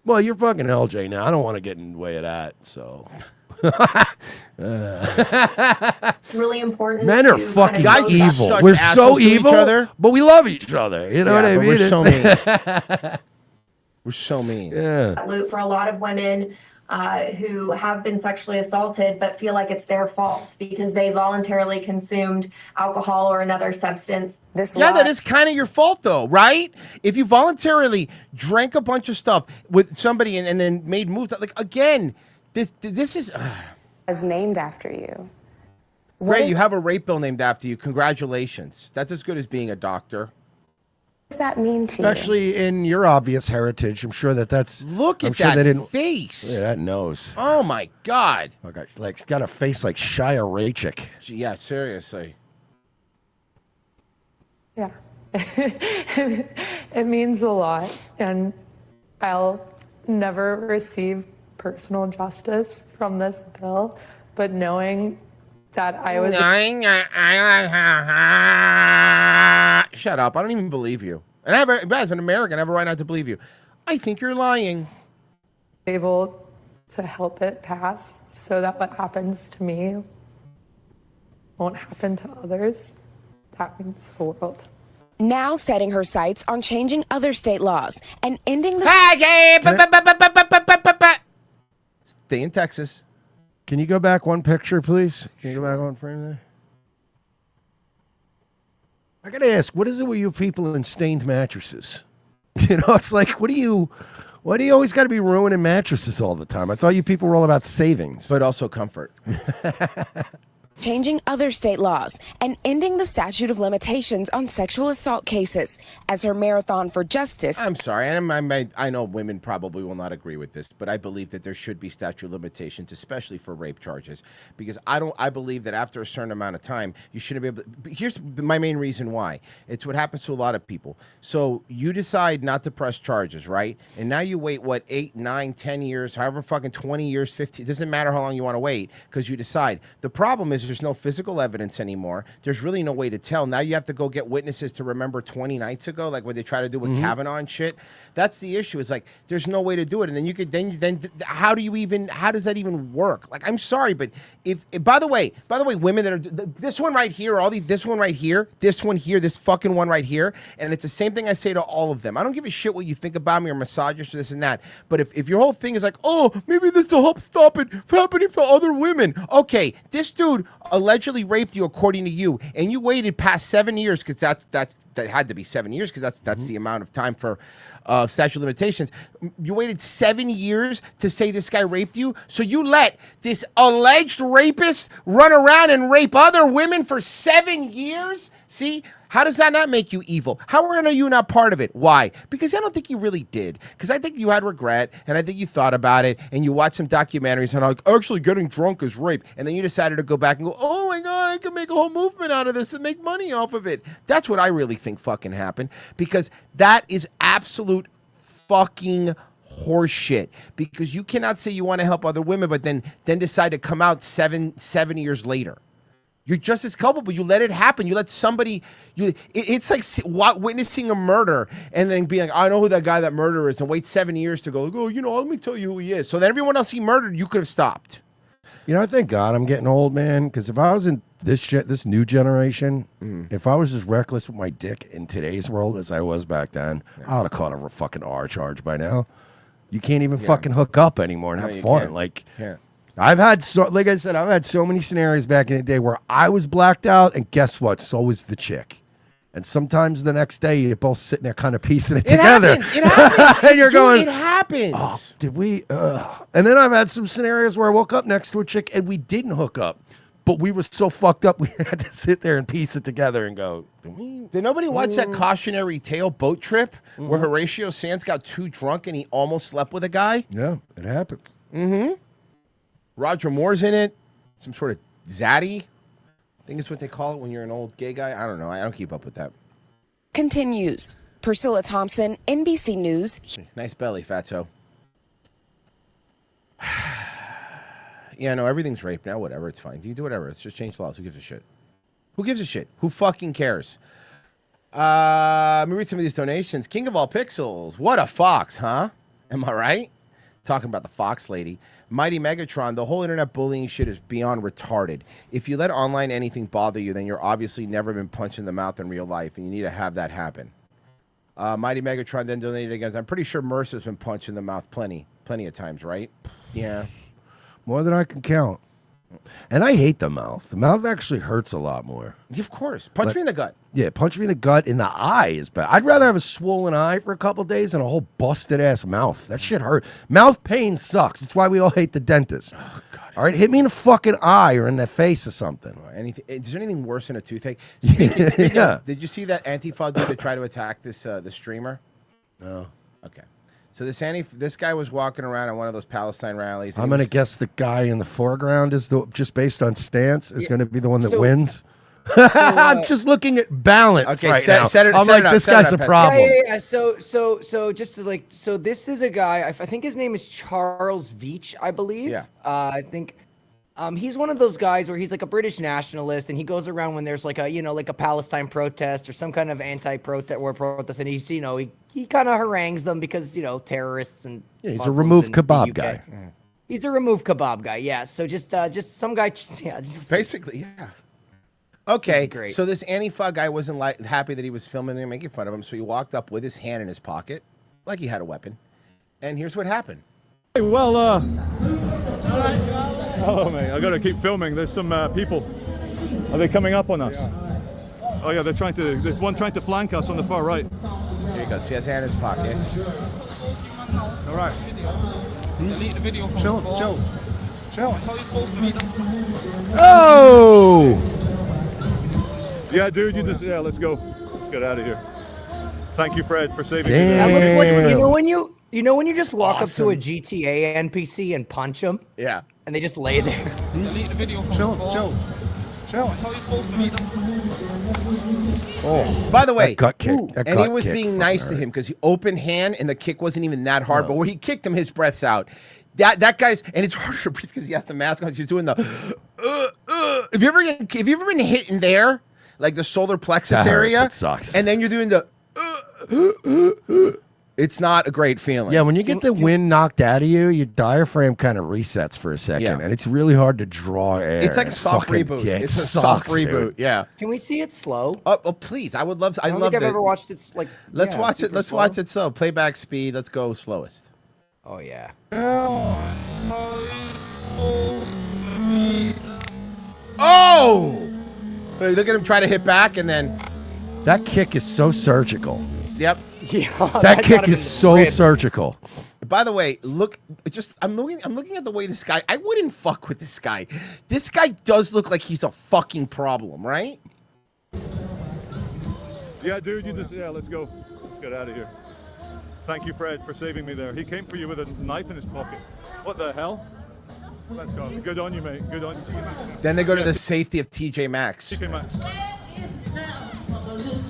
"Well, you're fucking LJ now. I don't want to get in the way of that." So. It's really important. Men are fucking evil. We're so evil, but we love each other. You know what I mean? We're so mean. We're so mean. Yeah. Loop for a lot of women who have been sexually assaulted but feel like it's their fault because they voluntarily consumed alcohol or another substance. That is kind of your fault, though, right? If you voluntarily drank a bunch of stuff with somebody and then made moves, like again. This is named after you. Great, you have a rape bill named after you. Congratulations. That's as good as being a doctor. What does that mean to Especially in your obvious heritage. I'm sure that's. Look at sure that they didn't, face. Yeah, that nose. Oh my God. Like got a face like Shia Raichik. Yeah, seriously. Yeah. It means a lot, and I'll never receive personal justice from this bill, but knowing that I was shut up. I don't even believe you. And as an American, I have a right not to believe you. I think you're lying. able to help it pass so that what happens to me won't happen to others. That means the world. Now setting her sights on changing other state laws and ending the... Stay in Texas. Can you go back one picture, please? Can you go back one frame there? I gotta ask, what is it with you people in stained mattresses? You know, it's like, why do you always got to be ruining mattresses all the time? I thought you people were all about savings. But also comfort. Changing other state laws and ending the statute of limitations on sexual assault cases as her marathon for justice. I'm sorry. I know women probably will not agree with this, but I believe that there should be statute of limitations, especially for rape charges, because I believe that after a certain amount of time, you shouldn't be able to. Here's my main reason why. It's what happens to a lot of people. So you decide not to press charges, right? And now you wait, 8, 9, 10 years, however fucking 20 years, 15, it doesn't matter how long you want to wait because you decide. The problem is there's no physical evidence anymore. There's really no way to tell. Now you have to go get witnesses to remember 20 nights ago, like what they try to do with Kavanaugh and shit. That's the issue. It's like there's no way to do it. And then you could then how does that even work? Like, I'm sorry, but if by the way, women that are this one right here, this one right here, this one here, this fucking one right here, and it's the same thing I say to all of them. I don't give a shit what you think about me or misogynist or this and that. But if your whole thing is like, oh, maybe this will help stop it from happening for other women. Okay, this dude, allegedly raped you according to you, and you waited past 7 years, because that had to be 7 years, because that's the amount of time for statute of limitations. You waited 7 years to say this guy raped you, so you let this alleged rapist run around and rape other women for 7 years? See? How does that not make you evil? How are you not part of it? Why? Because I don't think you really did. Because I think you had regret, and I think you thought about it, and you watched some documentaries, and like, actually getting drunk is rape. And then you decided to go back and go, oh my God, I can make a whole movement out of this and make money off of it. That's what I really think fucking happened. Because that is absolute fucking horseshit. Because you cannot say you want to help other women, but then decide to come out seven years later. You're just as culpable. You let it happen. You let somebody. It's like witnessing a murder and then being like, I know who that guy, that murderer is, and wait 7 years to go, oh, let me tell you who he is. So then everyone else he murdered, you could have stopped. I thank God I'm getting old, man. Because if I was in this new generation, if I was as reckless with my dick in today's world as I was back then, I would have caught a fucking R charge by now. You can't even fucking hook up anymore and have fun. I've had like I said, I've had so many scenarios back in the day where I was blacked out, and guess what? So was the chick. And sometimes the next day you're both sitting there kind of piecing it together. It happens. And you're going, it happens. Oh, did we? And then I've had some scenarios where I woke up next to a chick and we didn't hook up, but we were so fucked up we had to sit there and piece it together and go. Did nobody watch that cautionary tale boat trip where Horatio Sands got too drunk and he almost slept with a guy? Yeah, it happens. Mm-hmm. Roger Moore's in it. Some sort of zaddy. I think it's what they call it when you're an old gay guy. I don't know. I don't keep up with that. Continues. Priscilla Thompson, NBC News. Nice belly, fatso. Yeah, no, everything's rape now. Whatever, it's fine. You can do whatever. It's just change laws. Who gives a shit? Who gives a shit? Who fucking cares? Let me read some of these donations. King of all pixels. What a fox, huh? Am I right? Talking about the Fox lady. Mighty Megatron, the whole internet bullying shit is beyond retarded. If you let online anything bother you, then you're obviously never been punched in the mouth in real life, and you need to have that happen. Mighty Megatron then donated again. I'm pretty sure Mercer's been punched in the mouth plenty of times, right? Yeah. More than I can count. And I hate the mouth. The mouth actually hurts a lot more. Of course. Punch me in the gut. Yeah, punch me in the gut. In the eye is bad. I'd rather have a swollen eye for a couple of days than a whole busted ass mouth. That shit hurt. Mouth pain sucks. That's why we all hate the dentist. Oh, God. All right, hit me in the fucking eye or in the face or something. Is there anything worse than a toothache? Speaking of, did you see that Antifa dude that tried to attack this the streamer? No. Okay. So this guy was walking around at one of those Palestine rallies. I'm going to guess the guy in the foreground is just based on stance is going to be the one that wins. I'm just looking at balance right now. I'm like, this guy's a problem. Yeah. So just to so this is a guy. I think his name is Charles Veach, I believe. Yeah. I think. He's one of those guys where he's like a British nationalist, and he goes around when there's like a Palestine protest or some kind of protest, and he's he kind of harangues them because terrorists and he's a removed kebab guy. He's a removed kebab guy. Yeah. So just some guy. Yeah. Basically, yeah. Okay. So this Antifa guy wasn't happy that he was filming and making fun of him, so he walked up with his hand in his pocket, like he had a weapon, and here's what happened. Hey, well, hello, mate. I gotta keep filming. There's some people. Are they coming up on us? Oh yeah, there's one trying to flank us on the far right. There he goes. He has hand in his pocket. All right. Delete the video from Chill. Oh! Yeah, dude, let's go. Let's get out of here. Thank you, Fred, for saving me. That looks like, when you just walk up to a GTA NPC and punch them. Yeah. And they just lay there. Delete the video from Chill. Oh, by the way, that gut kick. And he was being nice to him because he open hand and the kick wasn't even that hard. No. But where he kicked him, his breath's out. That guy's, and it's harder to breathe because he has the mask on. He's doing the. Have you ever been hit in there, like the solar plexus area? It sucks. And then you're doing the. It's not a great feeling. Yeah, when you get the wind knocked out of you, your diaphragm kind of resets for a second, and it's really hard to draw air. It's like a soft reboot. Yeah, it's a soft reboot. Dude. Yeah. Can we see it slow? Oh, please! I would love. I don't think I've ever watched it. Let's watch it. Let's watch it slow. Playback speed. Let's go slowest. Oh yeah. Oh! Look at him try to hit back, and then... That kick is so surgical. Yep. Yeah, that kick is so surgical. By the way, look, I'm looking at the way this guy, I wouldn't fuck with this guy. This guy does look like he's a fucking problem, right? Yeah, dude, let's go. Let's get out of here. Thank you, Fred, for saving me there. He came for you with a knife in his pocket. What the hell? Let's go. Good on you, mate. Good on you. Then they go to the safety of TJ Maxx. TJ Maxx.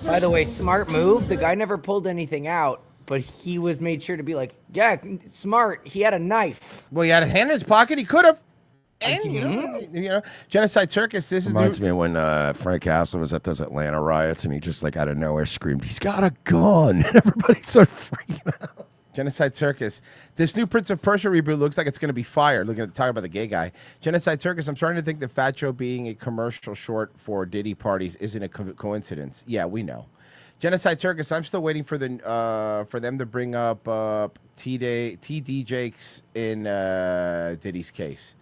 By the way, smart move. The guy never pulled anything out, but he was made sure to be like, yeah, smart. He had a knife. Well, he had a hand in his pocket. He could have. And, you know, Genocide Circus, this Reminds me of when Frank Castle was at those Atlanta riots and he just like out of nowhere screamed, he's got a gun. And everybody started freaking out. Genocide Circus. This new Prince of Persia reboot looks like it's going to be fire. Talking about the gay guy. Genocide Circus, I'm starting to think that Fat Joe being a commercial short for Diddy parties isn't a coincidence. Yeah, we know. Genocide Circus, I'm still waiting for them to bring up TD Jakes in Diddy's case.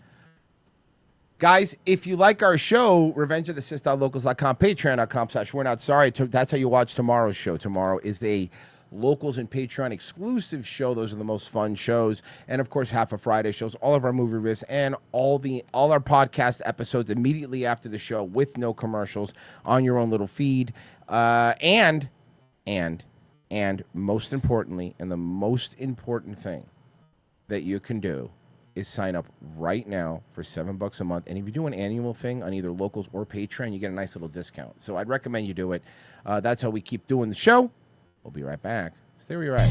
Guys, if you like our show, revengeofthesist.locals.com, patreon.com/we're not sorry. That's how you watch tomorrow's show. Tomorrow is a Locals and Patreon exclusive show. Those are the most fun shows. And of course, Half of Friday shows, all of our movie reviews, and all our podcast episodes immediately after the show with no commercials on your own little feed. And most importantly, and the most important thing that you can do is sign up right now for $7 a month. And if you do an annual thing on either Locals or Patreon, you get a nice little discount. So I'd recommend you do it. That's how we keep doing the show. We'll be right back. Stay where you're at.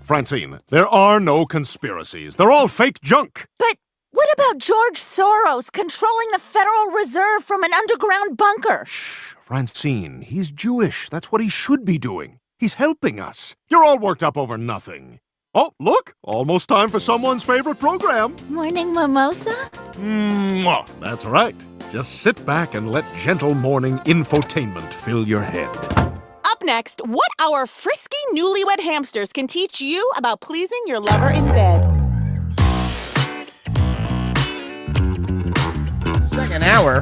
Francine, there are no conspiracies. They're all fake junk. But what about George Soros controlling the Federal Reserve from an underground bunker? Francine, he's Jewish. That's what he should be doing. He's helping us. You're all worked up over nothing. Oh, look, almost time for someone's favorite program. Morning mimosa? Mwah. That's right. Just sit back and let gentle morning infotainment fill your head. Up next, what our frisky newlywed hamsters can teach you about pleasing your lover in bed. Second hour.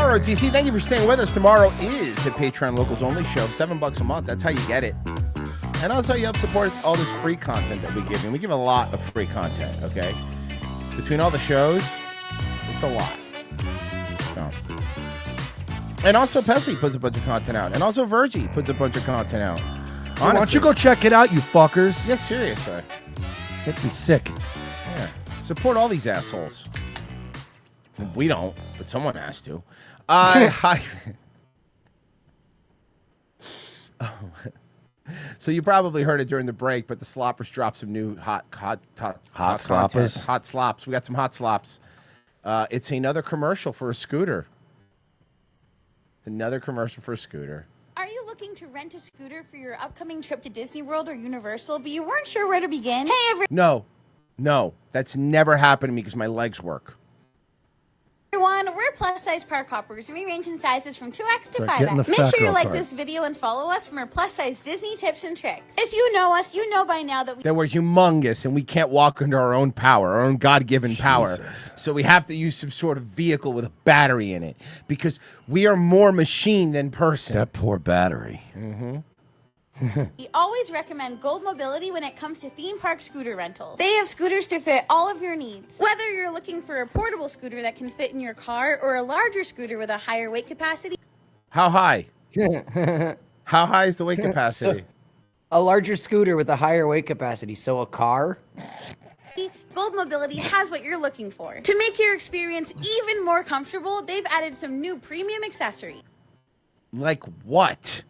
ROTC, thank you for staying with us. Tomorrow is the Patreon Locals Only show. $7 a month. That's how you get it. And also you help support all this free content that we give you. We give a lot of free content, okay? Between all the shows, it's a lot. So. And also Pessy puts a bunch of content out. And also Virgie puts a bunch of content out. Honestly. Why don't you go check it out, you fuckers? Yeah, seriously. Make me sick. Yeah. Support all these assholes. We don't, but someone has to. So you probably heard it during the break, but the Sloppers dropped some new hot sloppers. Hot slops. We got some hot slops. It's another commercial for a scooter. It's another commercial for a scooter. Are you looking to rent a scooter for your upcoming trip to Disney World or Universal, but you weren't sure where to begin? Hey, No, that's never happened to me because my legs work. everyone, we're plus-size park hoppers. We range in sizes from 2X to 5X. Make sure you like this video and follow us for more plus-size Disney tips and tricks. If you know us, you know by now that That we're humongous and we can't walk under our own power, our own God-given power. So we have to use some sort of vehicle with a battery in it because we are more machine than person. That poor battery. Mm-hmm. we always recommend Gold Mobility when it comes to theme park scooter rentals. They have scooters to fit all of your needs. Whether you're looking for a portable scooter that can fit in your car or a larger scooter with a higher weight capacity. How high? How high is the weight capacity? So, a larger scooter with a higher weight capacity. So a car? Gold Mobility has what you're looking for. To make your experience even more comfortable, they've added some new premium accessories. Like what?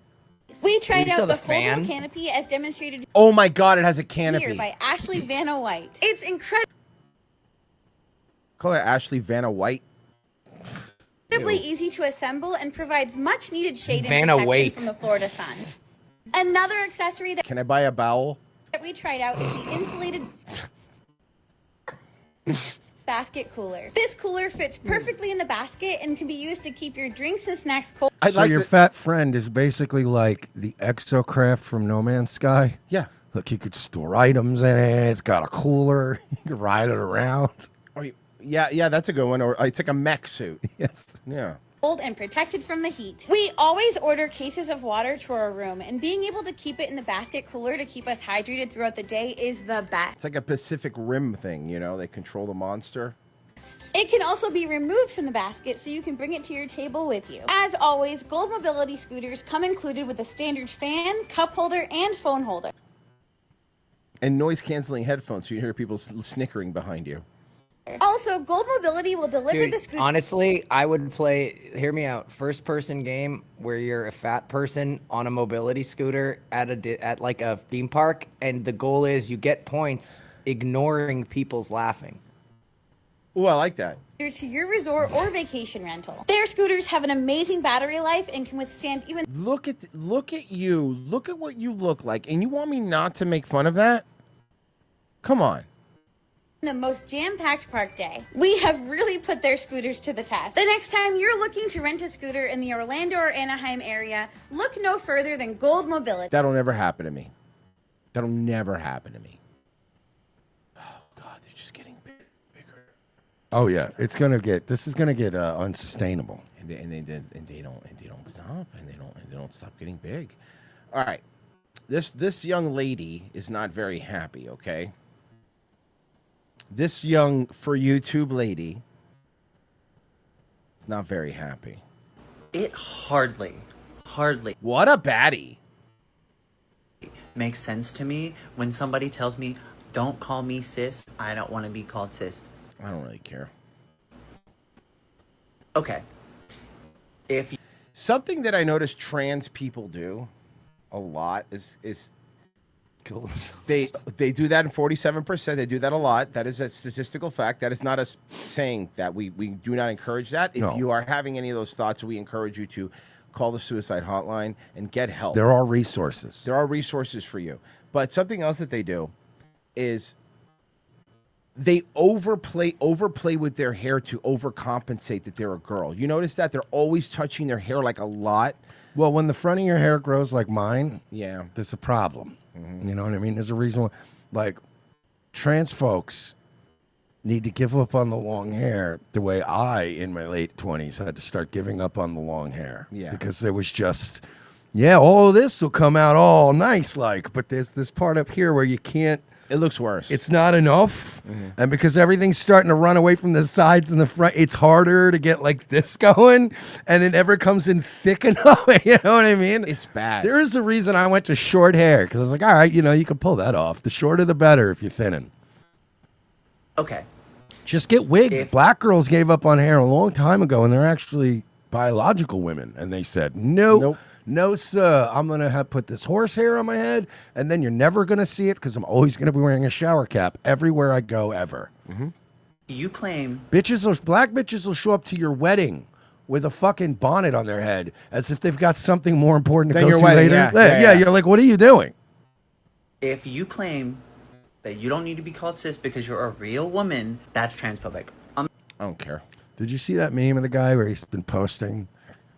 We tried out the fan? foldable canopy as demonstrated Oh my God, it has a canopy. here by Ashley Vanna White. It's incredibly Call her Ashley Vanna White. easy to assemble and provides much needed shade and Vanna protection White. from the Florida sun. Another accessory that Can I buy a bowel? we tried out is the insulated basket cooler. This cooler fits perfectly in the basket and can be used to keep your drinks and snacks cold. So your fat friend is basically like the exocraft from No Man's Sky? Yeah. Look, you could store items in it. It's got a cooler. You can ride it around. Yeah, that's a good one. Or it's like a mech suit. Yes. Yeah. Cold and protected from the heat. We always order cases of water to our room, and being able to keep it in the basket cooler to keep us hydrated throughout the day is the best. It's like a Pacific Rim thing, you know? They control the monster. It can also be removed from the basket so you can bring it to your table with you. As always, Gold Mobility scooters come included with a standard fan, cup holder, and phone holder. And noise-canceling headphones so you hear people snickering behind you. Also, Gold Mobility will deliver Dude, the scooter. honestly, I would play, hear me out, first-person game where you're a fat person on a mobility scooter at like a theme park, and the goal is you get points ignoring people's laughing. Oh, I like that. To your resort or vacation rental. Their scooters have an amazing battery life and can withstand even Look at you. Look at what you look like. And you want me not to make fun of that? Come on. the most jam-packed park day. We have really put their scooters to the test. The next time you're looking to rent a scooter in the Orlando or Anaheim area, look no further than Gold Mobility. That'll never happen to me. That'll never happen to me. Oh yeah, it's gonna get. This is gonna get unsustainable. And they don't stop, and they don't stop getting big. All right, this young lady is not very happy. Okay, this young for YouTube lady is not very happy. It hardly. What a baddie. Makes sense to me when somebody tells me, "Don't call me sis. I don't want to be called sis." I don't really care. Okay. If something that I notice trans people do a lot is they do that in 47%. They do that a lot. That is a statistical fact. That is not us saying that we do not encourage that. If No. you are having any of those thoughts, we encourage you to call the suicide hotline and get help. There are resources. There are resources for you. But something else that they do is they overplay with their hair to overcompensate that they're a girl. You notice that they're always touching their hair like a lot. Well, when the front of your hair grows like mine, yeah, there's a problem. You know what I mean? There's a reason why, like, trans folks need to give up on the long hair the way I, in my late 20s, had to start giving up on the long hair. Yeah. Because it was just, yeah, all of this will come out all nice, like, but there's this part up here where you can't. It looks worse. It's not enough. And because everything's starting to run away from the sides and the front, it's harder to get like this going. And it never comes in thick enough. You know what I mean? It's bad. There is a reason I went to short hair because I was like, all right, you know, you can pull that off. The shorter, the better if you're thinning. Okay. Just get wigs. Black girls gave up on hair a long time ago, and they're actually biological women. And they said, nope. No, sir. I'm going to put this horse hair on my head, and then you're never going to see it because I'm always going to be wearing a shower cap everywhere I go ever. You claim Black bitches will show up to your wedding with a fucking bonnet on their head as if they've got something more important to Than go your to wedding, later. yeah. You're like, what are you doing? if you claim that you don't need to be called cis because you're a real woman, that's transphobic. I don't care. Did you see that meme of the guy where he's been posting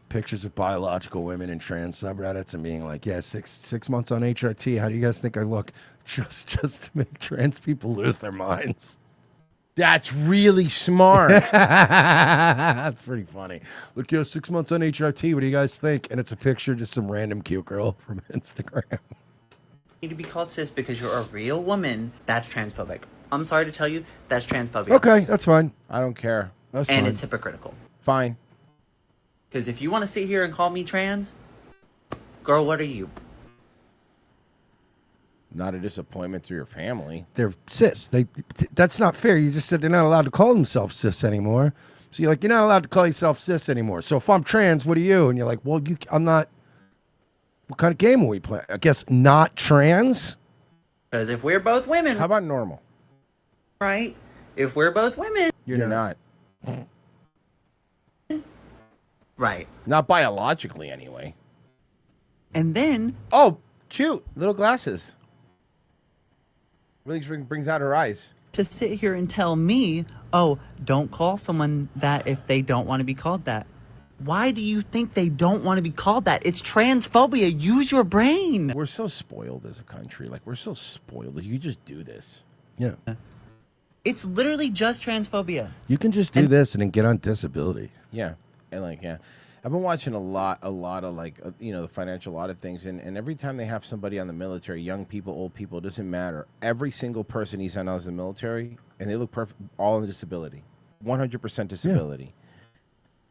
pictures of biological women in trans subreddits and being like, yeah, six months on HRT. How do you guys think I look? Just to make trans people lose their minds. That's really smart. That's pretty funny. Look, 6 months on HRT. What do you guys think? And it's a picture of just some random cute girl from Instagram. Need to be called cis because you're a real woman, that's transphobic. I'm sorry to tell you, that's transphobia. Okay, that's fine. I don't care. That's and fine. it's hypocritical. Fine. Because if you want to sit here and call me trans, girl, what are you? Not a disappointment to your family. They're cis. That's not fair. You just said they're not allowed to call themselves cis anymore. So you're like, you're not allowed to call yourself cis anymore. So if I'm trans, what are you? And you're like, well, I'm not. What kind of game are we playing? I guess not trans. Because if we're both women, how about normal? Right? If we're both women, You're not. Right. Not biologically, anyway. And then, oh, cute little glasses. Really brings out her eyes. to sit here and tell me, oh, don't call someone that if they don't want to be called that. Why do you think they don't want to be called that? It's transphobia. Use your brain. We're so spoiled as a country. Like, we're so spoiled that you just do this. Yeah. It's literally just transphobia. You can just do this and then get on disability. Yeah. And like, yeah. I've been watching a lot of like, the financial audit things. And every time they have somebody on the military, young people, old people, it doesn't matter. Every single person he's on is the military, and they look perfect, all on disability. 100% disability. Yeah.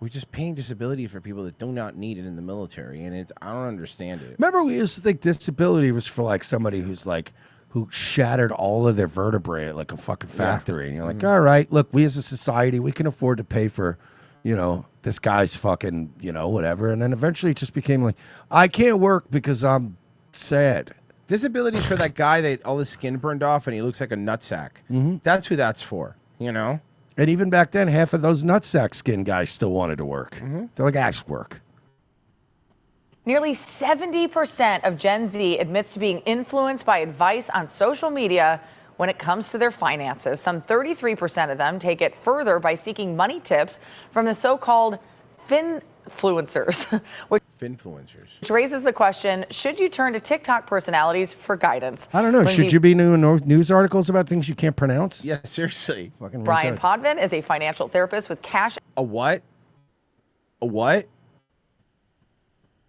We're just paying disability for people that do not need it in the military. And I don't understand it. Remember, we used to think disability was for like somebody who shattered all of their vertebrae at like a fucking factory. And you're like, all right, look, we as a society, we can afford to pay for, this guy's fucking, whatever. And then eventually it just became like, I can't work because I'm sad. Disability is for that guy that all his skin burned off and he looks like a nutsack. Mm-hmm. That's who that's for, And even back then, half of those nutsack skin guys still wanted to work. Mm-hmm. They're like, ass work. Nearly 70% of Gen Z admits to being influenced by advice on social media when it comes to their finances. Some 33% of them take it further by seeking money tips from the so-called finfluencers, which raises the question, should you turn to TikTok personalities for guidance? I don't know. Lindsay, Should you be doing news articles about things you can't pronounce? Yeah, seriously. Fucking Brian retarded. Podvin is a financial therapist with cash. A what? A what?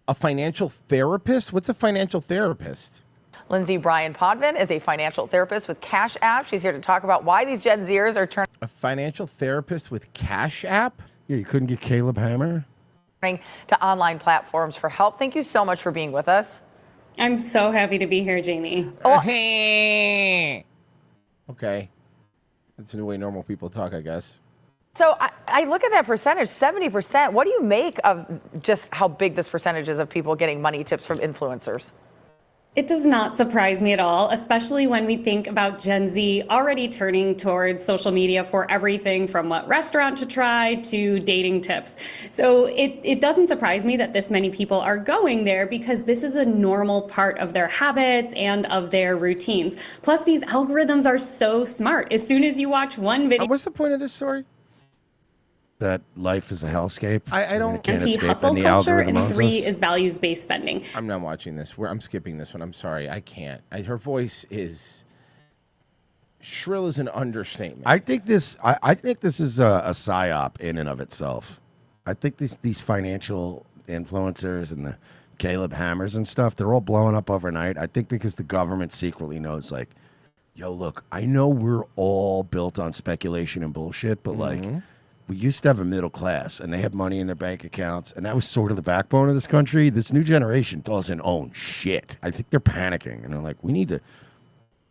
A financial therapist? What's a financial therapist? Lindsay Brian Podvin is a financial therapist with Cash App. She's here to talk about why these Gen Zers are turning A financial therapist with Cash App? Yeah, you couldn't get Caleb Hammer? to online platforms for help. Thank you so much for being with us. I'm so happy to be here, Jamie. Okay. That's a new way normal people talk, I guess. So I look at that percentage, 70%. What do you make of just how big this percentage is of people getting money tips from influencers? It does not surprise me at all, especially when we think about Gen Z already turning towards social media for everything from what restaurant to try to dating tips. So it doesn't surprise me that this many people are going there because this is a normal part of their habits and of their routines. Plus, these algorithms are so smart. As soon as you watch one video... What's the point of this story? That life is a hellscape. I don't... Anti-hustle culture, and 3 is values-based spending. I'm not watching this. I'm skipping this one. I'm sorry. I can't. Her voice is shrill as an understatement. I think this. I think this is a psyop in and of itself. I think these financial influencers and the Caleb Hammers and stuff, they're all blowing up overnight. I think because the government secretly knows, like, yo, look, I know we're all built on speculation and bullshit, but like. We used to have a middle class, and they had money in their bank accounts, and that was sort of the backbone of this country. This new generation doesn't own shit. I think they're panicking, and they're like, we need to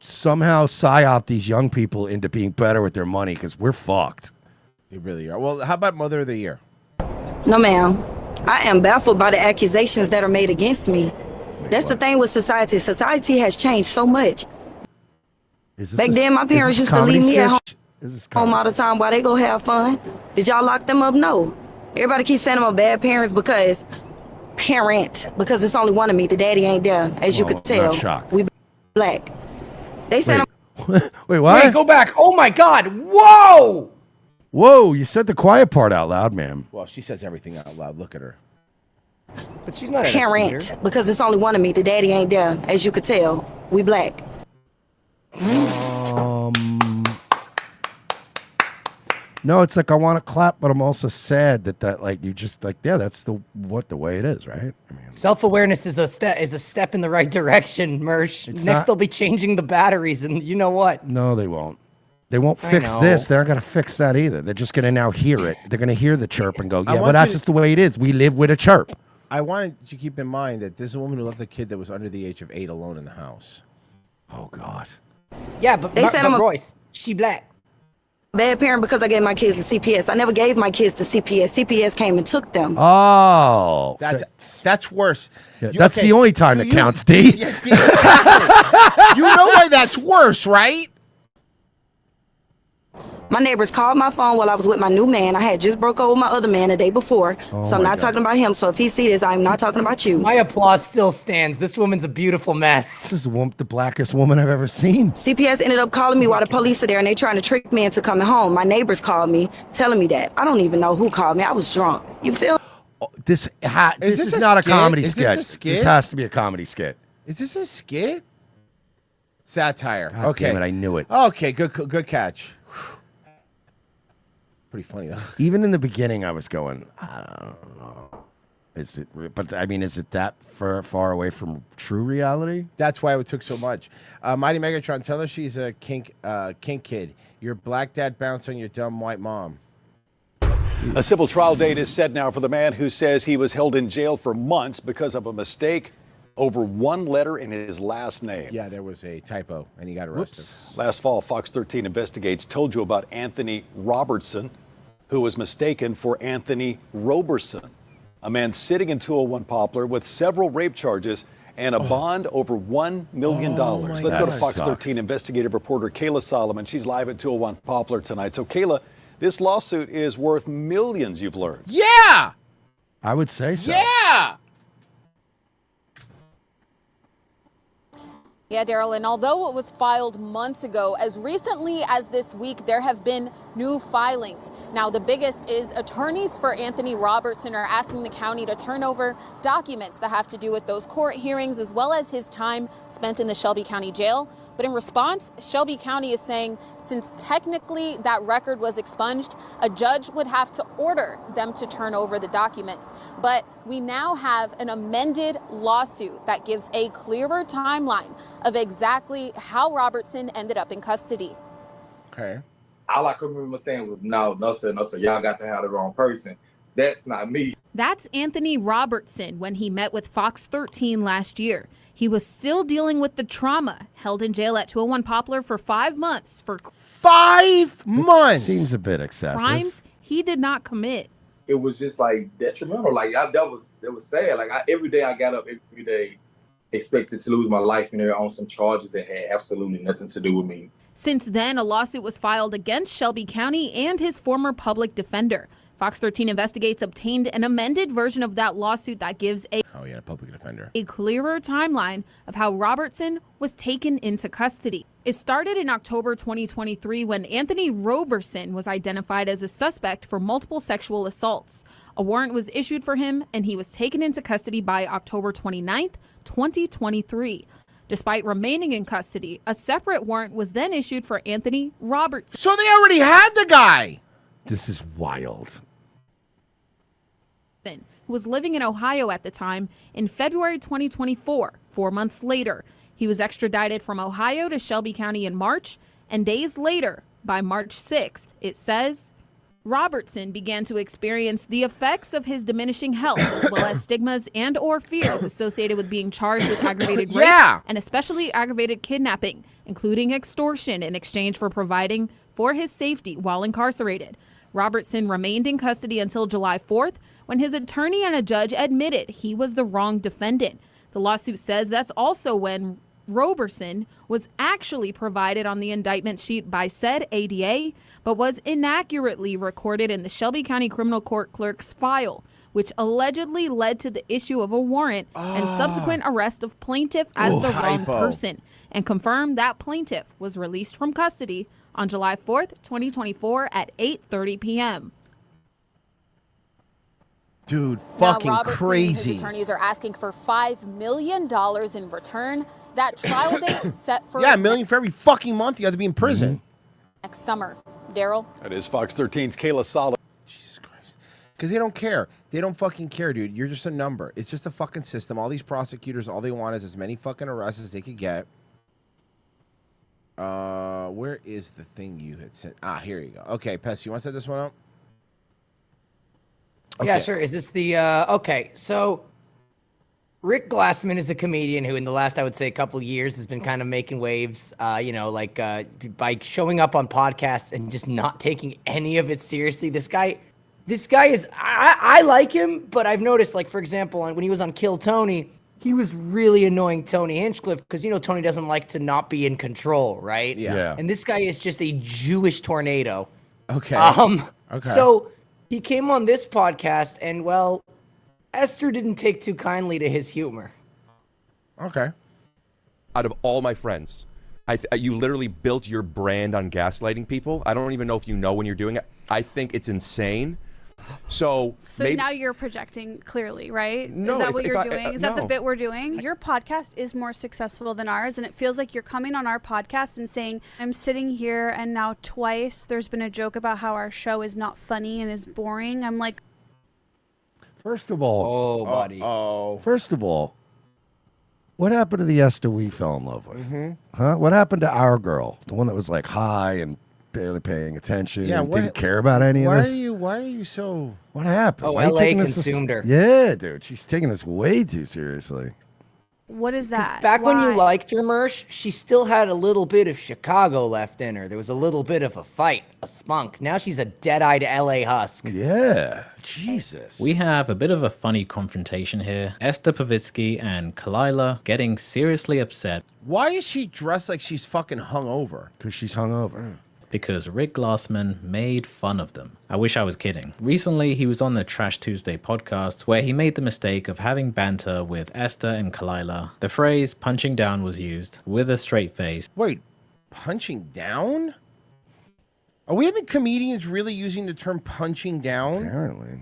somehow psyop these young people into being better with their money because we're fucked. They really are. Well, how about Mother of the Year? No, ma'am. I am baffled by the accusations that are made against me. That's the thing with society. Society has changed so much. Back then, my parents used to leave me at home all the time while they go have fun. Did y'all lock them up? No. Everybody keeps saying I'm a bad because it's only one of me. The daddy ain't there, as you could tell. Not shocked. We black. They said Wait, what? Wait, go back. Oh my God. Whoa. Whoa, you said the quiet part out loud, ma'am. Well, she says everything out loud. Look at her. But she's not because it's only one of me. The daddy ain't there, as you could tell. We black. No, it's like I want to clap, but I'm also sad that like you just like that's the way it is, right? I mean, self-awareness is a step in the right direction, Mersh. Next they'll be changing the batteries, and you know what? No, they won't. They won't fix this. They're not going to fix that either. They're just going to now hear it. They're going to hear the chirp and go, yeah, but that's just the way it is. We live with a chirp. I wanted you to keep in mind that there's a woman who left a kid that was under the age of 8 alone in the house. Oh, God. Yeah, but, They said I'm a Royce, she black. Bad parent because I gave my kids to CPS. I never gave my kids to CPS. CPS came and took them. Oh. That's worse. Yeah, that's the only time that counts, D. Yeah, exactly. You know why that's worse, right? My neighbors called my phone while I was with my new man. I had just broke up with my other man the day before, so I'm not talking about him. So if he sees this, I'm not talking about you. My applause still stands. This woman's a beautiful mess. This is the blackest woman I've ever seen. CPS ended up calling me while the police are there, and they trying to trick me into coming home. My neighbors called me, telling me that. I don't even know who called me. I was drunk. You feel? This is not a comedy sketch. This has to be a comedy skit. Is this a skit? Satire. God okay. damn it, I knew it. Okay, good catch. Pretty funny though. Even in the beginning, I was going, I don't know. Is it? But I mean, is it that far away from true reality? That's why it took so much. Mighty Megatron, tell her she's a kink kid. Your black dad bounced on your dumb white mom. A civil trial date is set now for the man who says he was held in jail for months because of a mistake over one letter in his last name. Yeah, there was a typo, and he got arrested. Last fall, Fox 13 Investigates told you about Anthony Robertson, who was mistaken for Anthony Roberson, a man sitting in 201 Poplar with several rape charges and a bond over $1 million. Let's go to Fox 13 investigative reporter Kayla Solomon. She's live at 201 Poplar tonight. So, Kayla, this lawsuit is worth millions, you've learned. Yeah! I would say so. Yeah! Yeah, Daryl, and although it was filed months ago, as recently as this week, there have been new filings. Now, the biggest is attorneys for Anthony Robertson are asking the county to turn over documents that have to do with those court hearings, as well as his time spent in the Shelby County Jail. But in response, Shelby County is saying since technically that record was expunged, a judge would have to order them to turn over the documents. But we now have an amended lawsuit that gives a clearer timeline of exactly how Robertson ended up in custody. Okay. All I could remember saying was, no, sir, y'all got to have the wrong person. That's not me. That's Anthony Robertson when he met with Fox 13 last year. He was still dealing with the trauma, held in jail at 201 Poplar for 5 months for 5 months. Seems a bit excessive. crimes he did not commit. It was just like detrimental. Like that was sad. Like every day I got up every day expected to lose my life in there on some charges that had absolutely nothing to do with me. Since then, a lawsuit was filed against Shelby County and his former public defender. Fox 13 Investigates obtained an amended version of that lawsuit that gives public defender. a clearer timeline of how Robertson was taken into custody. It started in October 2023 when Anthony Roberson was identified as a suspect for multiple sexual assaults. A warrant was issued for him, and he was taken into custody by October 29th, 2023. Despite remaining in custody, a separate warrant was then issued for Anthony Robertson. So they already had the guy. This is wild. Who was living in Ohio at the time. In February 2024, 4 months later, he was extradited from Ohio to Shelby County in March, and days later, by March 6th, it says, Robertson began to experience the effects of his diminishing health, as well as stigmas and or fears associated with being charged with aggravated rape and especially aggravated kidnapping, including extortion in exchange for providing for his safety while incarcerated. Robertson remained in custody until July 4th, when his attorney and a judge admitted he was the wrong defendant. The lawsuit says that's also when Roberson was actually provided on the indictment sheet by said ADA, but was inaccurately recorded in the Shelby County Criminal Court clerk's file, which allegedly led to the issue of a warrant and subsequent arrest of plaintiff as the wrong person, and confirmed that plaintiff was released from custody on July 4th, 2024 at 8:30 p.m. Dude, fucking now, Robertson crazy. And his attorneys are asking for $5 million in return. That trial date set for $1 million for every fucking month you have to be in prison. next summer. Daryl? That is Fox 13's Kayla Solomon. Jesus Christ. Because they don't care. They don't fucking care, dude. You're just a number. It's just a fucking system. All these prosecutors, all they want is as many fucking arrests as they could get. Where is the thing you had sent? Ah, here you go. Okay, Pess, you want to set this one up? Okay. Yeah, sure. Is this the, okay, so Rick Glassman is a comedian who in the last, I would say, couple years has been kind of making waves, you know, like by showing up on podcasts and just not taking any of it seriously. This guy is, I like him, but I've noticed, like, for example, when he was on Kill Tony, he was really annoying Tony Hinchcliffe because, you know, Tony doesn't like to not be in control, right? Yeah. And this guy is just a Jewish tornado. Okay. Okay. So he came on this podcast and, well, Esther didn't take too kindly to his humor. Okay. Out of all my friends, you literally built your brand on gaslighting people. I don't even know if you know when you're doing it. I think it's insane. So maybe, now you're projecting clearly, right? No, is that what you're I- doing? Is that the no. bit we're doing? Your podcast is more successful than ours, and it feels like you're coming on our podcast and saying, I'm sitting here and now twice there's been a joke about how our show is not funny and is boring. I'm like, First of all, buddy. First of all, what happened to the Esther we fell in love with? Mm-hmm. Huh? What happened to our girl, the one that was like high and barely paying attention and what- didn't care about any of Why this? are you so... What happened? Oh, Why are you LA taking this consumed her. Yeah, dude, she's taking this way too seriously. what is that? Back when you Why? liked her, Mersh, she still had a little bit of Chicago left in her. There was a little bit of a fight, a spunk. Now she's a dead-eyed LA husk. Yeah, Jesus. We have a bit of a funny confrontation here. Esther Pavitsky and Kalila getting seriously upset Why is she dressed like she's fucking hungover? Because she's hungover. because Rick Glassman made fun of them. I wish I was kidding. Recently, he was on the Trash Tuesday podcast where he made the mistake of having banter with Esther and Kalila. The phrase punching down was used with a straight face. Wait, punching down? Are we having comedians really using the term punching down? Apparently.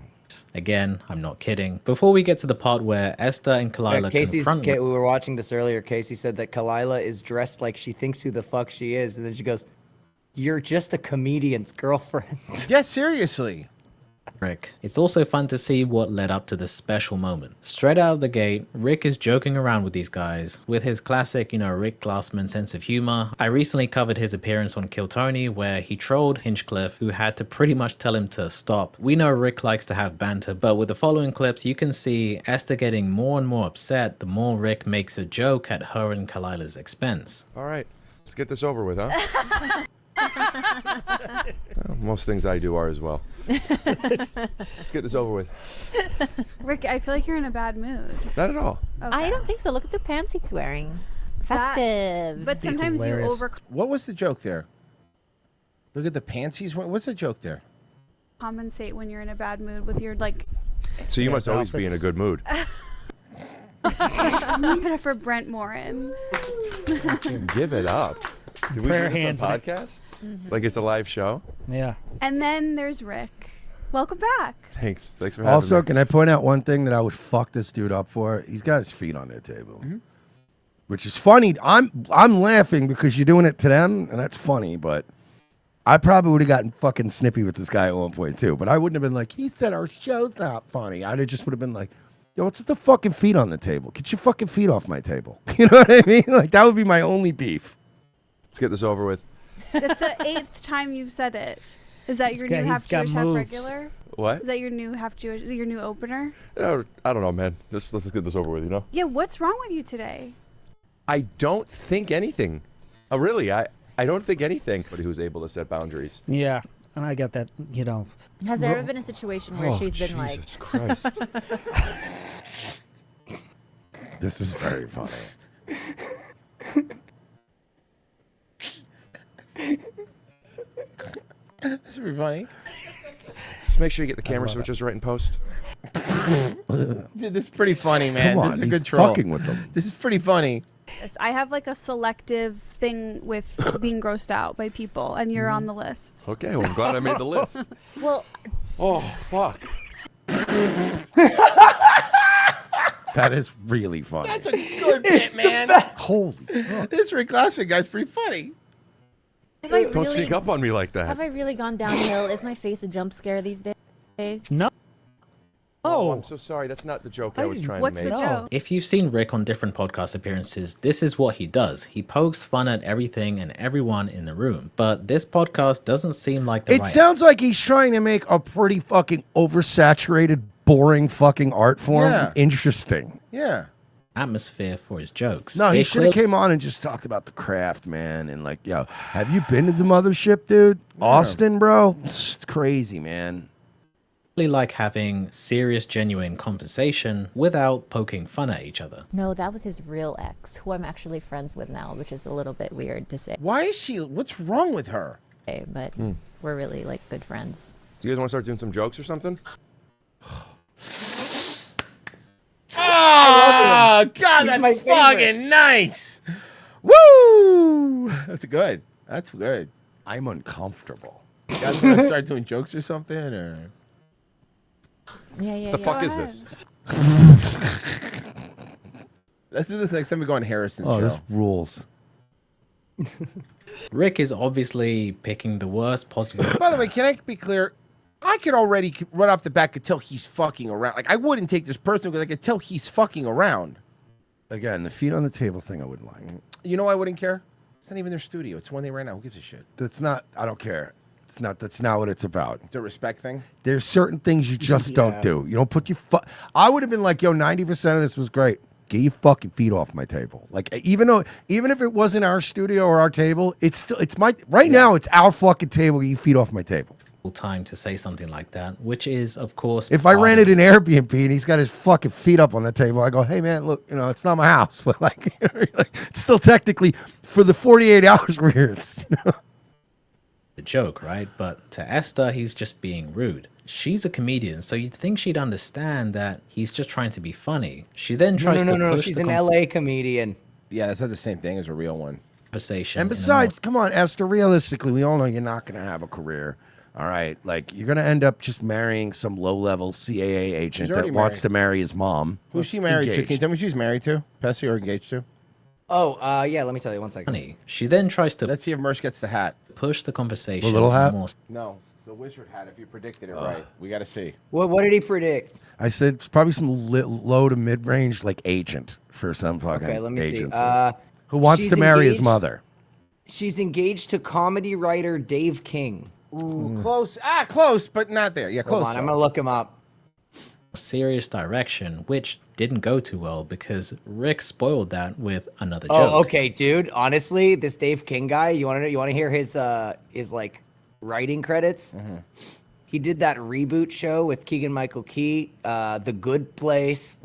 Again, I'm not kidding. Before we get to the part where Esther and Kalila confront we were watching this earlier. Casey said that Kalila is dressed like she thinks who the fuck she is. And then she goes, "You're just a comedian's girlfriend." Yeah, seriously. Rick. It's also fun to see what led up to this special moment. Straight out of the gate, Rick is joking around with these guys with his classic, Rick Glassman sense of humor. I recently covered his appearance on Kill Tony where he trolled Hinchcliffe, who had to pretty much tell him to stop. We know Rick likes to have banter, but with the following clips, you can see Esther getting more and more upset the more Rick makes a joke at her and Kalila's expense. All right, let's get this over with, huh? Well, most things I do are as well. Let's get this over with. Rick, I feel like you're in a bad mood. Not at all. I don't think so. Look at the pants he's wearing. Festive. But sometimes you What was the joke there? Look at the pants he's wearing. What's the joke there? overcompensate when you're in a bad mood with your like. So you must always be in a good mood. But for Brent Morin. Give it up. Did we Prayer do this hands on in it. podcast? Like it's a live show? Yeah. And then there's Rick. Welcome back. Thanks for having Also, me. can I point out one thing that I would fuck this dude up for? He's got his feet on their table, which is funny. I'm laughing because you're doing it to them, and that's funny. But I probably would have gotten fucking snippy with this guy at one point too. But I wouldn't have been like, he said our show's not funny. I'd have just would have been like, yo, what's with the fucking feet on the table? Get your fucking feet off my table. You know what I mean? Like that would be my only beef. Let's get this over with. That's the 8th time you've said it. Is that your new half Jewish, half regular? What? Is that your new half Jewish? Is it your new opener? I don't know, man. Let's get this over with, you know? Yeah, what's wrong with you today? I don't think anything. Really, I don't think anything. But who's able to set boundaries? Yeah, and I got that, you know. Has there ever been a situation where she's been like... Jesus Christ. This is very funny. This would be funny. Just make sure you get the camera switches right in post. Dude, this is pretty funny, man. Come on, this is a he's good troll. fucking with them. This is pretty funny. Yes, I have like a selective thing with being grossed out by people, and you're on the list. Okay, well, I'm glad I made the list. Well, oh, fuck. That is really funny. That's a good bit, man. Holy fuck. This Rick Glassman guy's pretty funny. Don't sneak up on me like that. Have I really gone downhill? Is my face a jump scare these days? No. Oh, I'm so sorry. That's not the joke I was trying to make. If you've seen Rick on different podcast appearances, this is what he does. He pokes fun at everything and everyone in the room. But this podcast doesn't seem like the It right sounds like he's trying to make a pretty fucking oversaturated, boring fucking art form Yeah. interesting. Yeah. atmosphere for his jokes. No, he They should have clearly- came on and just talked about the craft, man. And like, yo, have you been to the mothership, dude? Austin, bro? It's crazy, man. like having serious, genuine conversation without poking fun at each other. No, that was his real ex, who I'm actually friends with now, which is a little bit weird to say. Why is she? What's wrong with her? Okay, but we're really like good friends. Do you guys want to start doing some jokes or something? Oh, God, He's that's my favorite. fucking nice. Woo! That's good. That's good. I'm uncomfortable. You guys want to start doing jokes or something? Or Yeah. The fuck is this? Let's do this next time we go on Harrison's Oh, show. this rules. Rick is obviously picking the worst possible. By the way, can I be clear? I could already right off the bat could tell he's fucking around. Like I wouldn't take this personal because I could tell he's fucking around. Again, the feet on the table thing I wouldn't like. You know why I wouldn't care? It's not even their studio. It's one they ran out. Who gives a shit? That's not, I don't care. It's not, that's not what it's about. The respect thing? There's certain things you just don't Yeah. do. You don't put your I would have been like, yo, 90% of this was great. Get your fucking feet off my table. Like, even if it wasn't our studio or our table, it's still, it's my, right now, it's our fucking table. Get your feet off my table. Time to say something like that, which is, of course, If I part ran of it in Airbnb and he's got his fucking feet up on the table, I go, hey man, look, you know, it's not my house, but like, it's still technically for the 48 hours we're here. It's, you know. the joke, right? But to Esther, he's just being rude. She's a comedian, so you'd think she'd understand that he's just trying to be funny. She then tries to No. push She's the an LA comedian. Yeah, it's not the same thing as a real one. Conversation. And besides, come on, Esther, realistically, we all know you're not going to have a career. All right. Like, you're going to end up just marrying some low level CAA agent that already wants married. to marry his mom. Who's she married to? Can you tell me who she's married to? Pessy or engaged to? Oh, yeah, let me tell you 1 second. Funny. She then tries to Let's see if Mersh gets the hat. push the conversation. The little hat? more No, the wizard hat. If you predicted it right, we got to see. What did he predict? I said it's probably some low to mid range, like agent for some fucking Okay, let me see. agency. Who wants she's to marry his engaged- mother. She's engaged to comedy writer Dave King. Ooh, close. Close, but not there. Yeah, close. Hold on, I'm gonna look him up. serious direction, which didn't go too well because Rick spoiled that with another joke. Oh, okay, dude. Honestly, this Dave King guy, you want to hear his like writing credits? He did that reboot show with Keegan-Michael Key, The Good Place.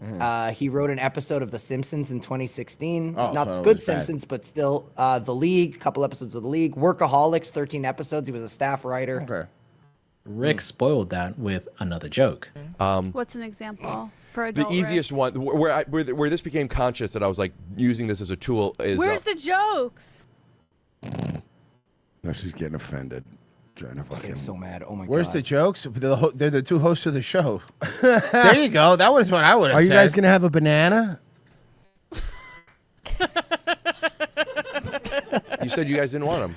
He wrote an episode of The Simpsons in 2016. Oh, so Not it Good was bad. Simpsons, but still. The League, a couple episodes of The League. Workaholics, 13 episodes. He was a staff writer. Okay. Rick spoiled that with another joke. What's an example for The adult easiest one, where this became conscious that I was like using this as a tool is. Where's the jokes? No, she's getting offended. Trying to fucking so mad. Oh my Where's god. the jokes? They're the two hosts of the show. There you go. That was what I would have Are said. you guys gonna have a banana? You said you guys didn't want them.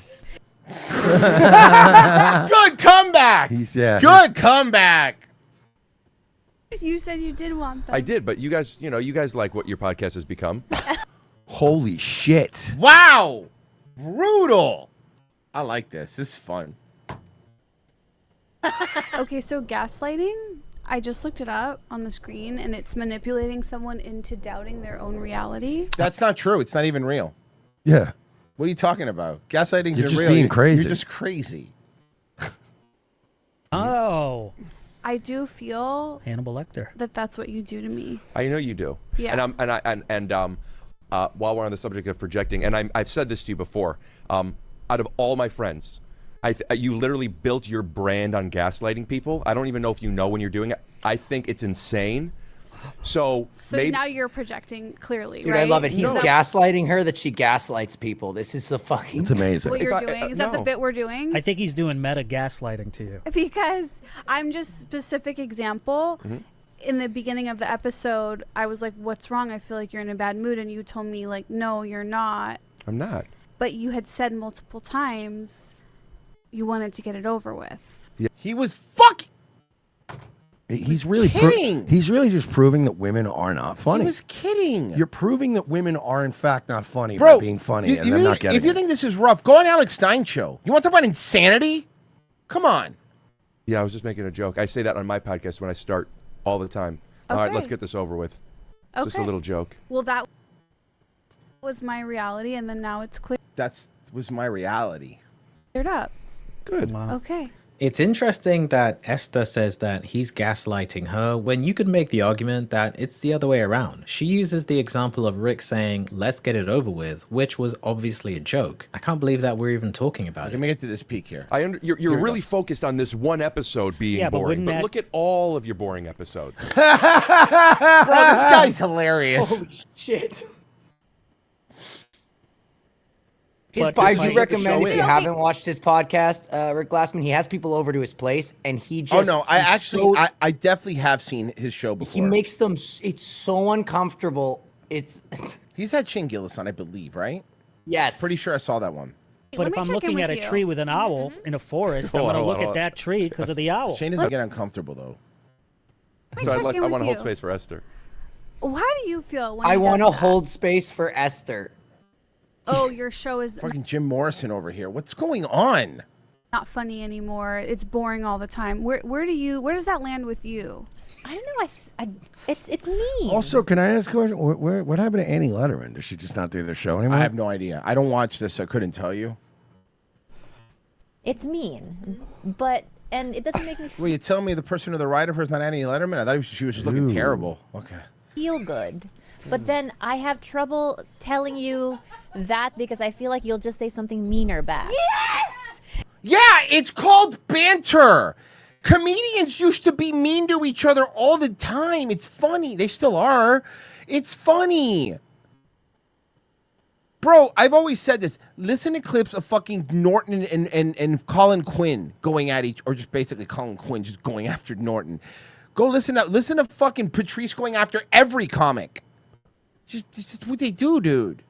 Good comeback. Good comeback. You said you did want them. I did, but you guys like what your podcast has become. Holy shit. Wow. Brutal. I like this. This is fun. Okay, so gaslighting, I just looked it up on the screen, and it's manipulating someone into doubting their own reality. That's not true. It's not even real. Yeah. What are you talking about? Gaslighting's You're just real. being crazy. You're just crazy. Oh. I do feel Hannibal Lecter. that that's what you do to me. I know you do. Yeah. While we're on the subject of projecting, and I've said this to you before, out of all my friends, you literally built your brand on gaslighting people. I don't even know if you know when you're doing it. I think it's insane. So maybe, now you're projecting clearly, Dude, right? I love it. He's gaslighting her that she gaslights people. This is the fucking... It's amazing. What you're doing? Is that the bit we're doing? I think he's doing meta gaslighting to you. Because I'm just specific example. Mm-hmm. In the beginning of the episode, I was like, what's wrong? I feel like you're in a bad mood. And you told me, like, no, you're not. I'm not. But you had said multiple times you wanted to get it over with. Yeah. He was fucking... He's really kidding. He's really just proving that women are not funny. He was kidding. You're proving that women are in fact not funny Bro, by being funny do and you then really- not getting if you it. think this is rough, go on Alex Stein's show. You want to talk about insanity? Come on. Yeah, I was just making a joke. I say that on my podcast when I start all the time. All right, Okay. let's get this over with. Just a Okay. little joke. Well, that was my reality, and then now it's cleared That was my reality. up. Good. Okay. It's interesting that Esther says that he's gaslighting her when you could make the argument that it's the other way around. She uses the example of Rick saying, let's get it over with, which was obviously a joke. I can't believe that we're even talking about it. Let me get to this peak here. You're really focused on this one episode being Yeah, but boring, wouldn't but that- look at all of your boring episodes. Bro, this guy's hilarious. Holy shit. But I this do is recommend what the if show you is. haven't watched his podcast, Rick Glassman, he has people over to his place, and he just... Oh, no. I he's actually, so- I definitely have seen his show before. he makes them... It's so uncomfortable. It's... He's had Shane Gillis on, I believe, right? Yes. Pretty sure I saw that one. But if I'm looking at a tree with an owl in a forest, I'm Hold on, going to hold look on, at that tree because of the owl. Shane doesn't get uncomfortable, though. So I check in want to with hold you. space for Esther. How do you feel when I he does want to that? hold space for Esther. Oh, your show is Fucking Jim Morrison over here. What's going on? not funny anymore. It's boring all the time. Where does that land with you? I don't know. It's me. Also, can I ask a question? What happened to Annie Letterman? Does she just not do the show anymore? I have no idea. I don't watch this, so I couldn't tell you. It's mean, and it doesn't make me Well, you tell me the person to the right of her is not Annie Letterman? I thought she was just looking Ooh. terrible. Okay. feel good. But then I have trouble telling you that because I feel like you'll just say something meaner back. Yes! Yeah, it's called banter. Comedians used to be mean to each other all the time. It's funny. They still are. It's funny. Bro, I've always said this. Listen to clips of fucking Norton and Colin Quinn going at each, or just basically Colin Quinn just going after Norton. Go listen to fucking Patrice going after every comic. Just what they do, dude.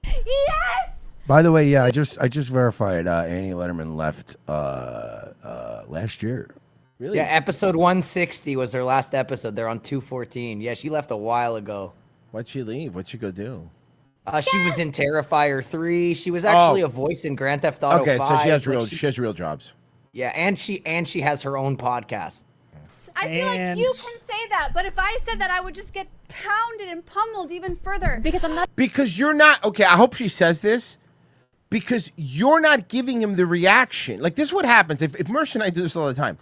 Yes! By the way, yeah, I just verified Annie Letterman left last year. Really? Yeah, episode 160 was her last episode. They're on 214. Yeah, she left a while ago. Why'd she leave? What'd she go do? She was in Terrifier 3. She was actually a voice in Grand Theft Auto 5. Okay, so she has Like, she has real jobs. Yeah, and she has her own podcast. I feel like you can say that. But if I said that, I would just get pounded and pummeled even further. Because I'm not. Because you're not, okay, I hope she says this, because you're not giving him the reaction. Like, this is what happens. If Mersh and I do this all the time.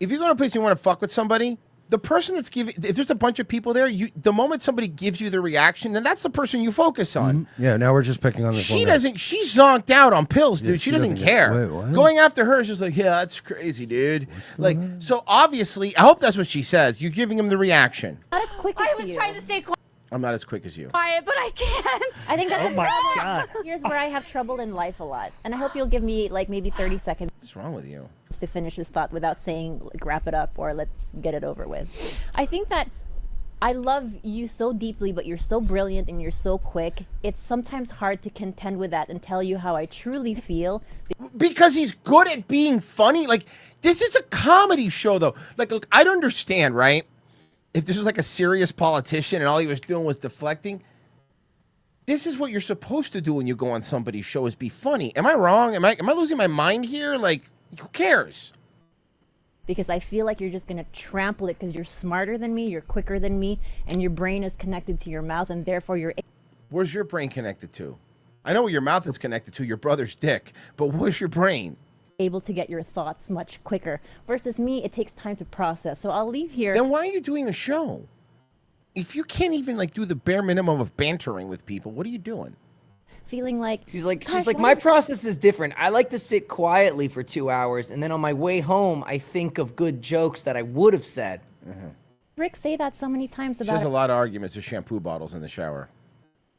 If you go to a place and you want to fuck with somebody, the person that's giving, if there's a bunch of people there, the moment somebody gives you the reaction, then that's the person you focus on. Yeah, now we're just picking on this She one. doesn't, she's zonked out on pills, dude. Yeah, she doesn't get- care. wait, what? Going after her is just like, yeah, that's crazy, dude. Like, so obviously, I hope that's what she says. You're giving him the reaction. Not as quick as I was trying to stay I'm not as quick as you. quiet, but I can't. I think that's Oh my God. Here's where I have trouble in life a lot, and I hope you'll give me like maybe 30 seconds. What's wrong with you? To finish this thought without saying like, wrap it up or let's get it over with. I think that I love you so deeply, but you're so brilliant and you're so quick. It's sometimes hard to contend with that and tell you how I truly feel. Because he's good at being funny. Like, this is a comedy show, though. Like, look, I'd understand, right? If this was like a serious politician and all he was doing was deflecting. This is what you're supposed to do when you go on somebody's show, is be funny. Am I wrong? Am I losing my mind here? Like, who cares? Because I feel like you're just gonna trample it because you're smarter than me, you're quicker than me, and your brain is connected to your mouth, and therefore you're. Where's your brain connected to? I know where your mouth is connected to, your brother's dick, but where's your brain? Able to get your thoughts much quicker. Versus me, it takes time to process. So I'll leave here. Then why are you doing a show? If you can't even like do the bare minimum of bantering with people, what are you doing? Feeling like she's like "Guys, my why- process is different. I like to sit quietly for 2 hours, and then on my way home, I think of good jokes that I would have said. Rick say that so many times She about has a lot of arguments with shampoo bottles in the shower.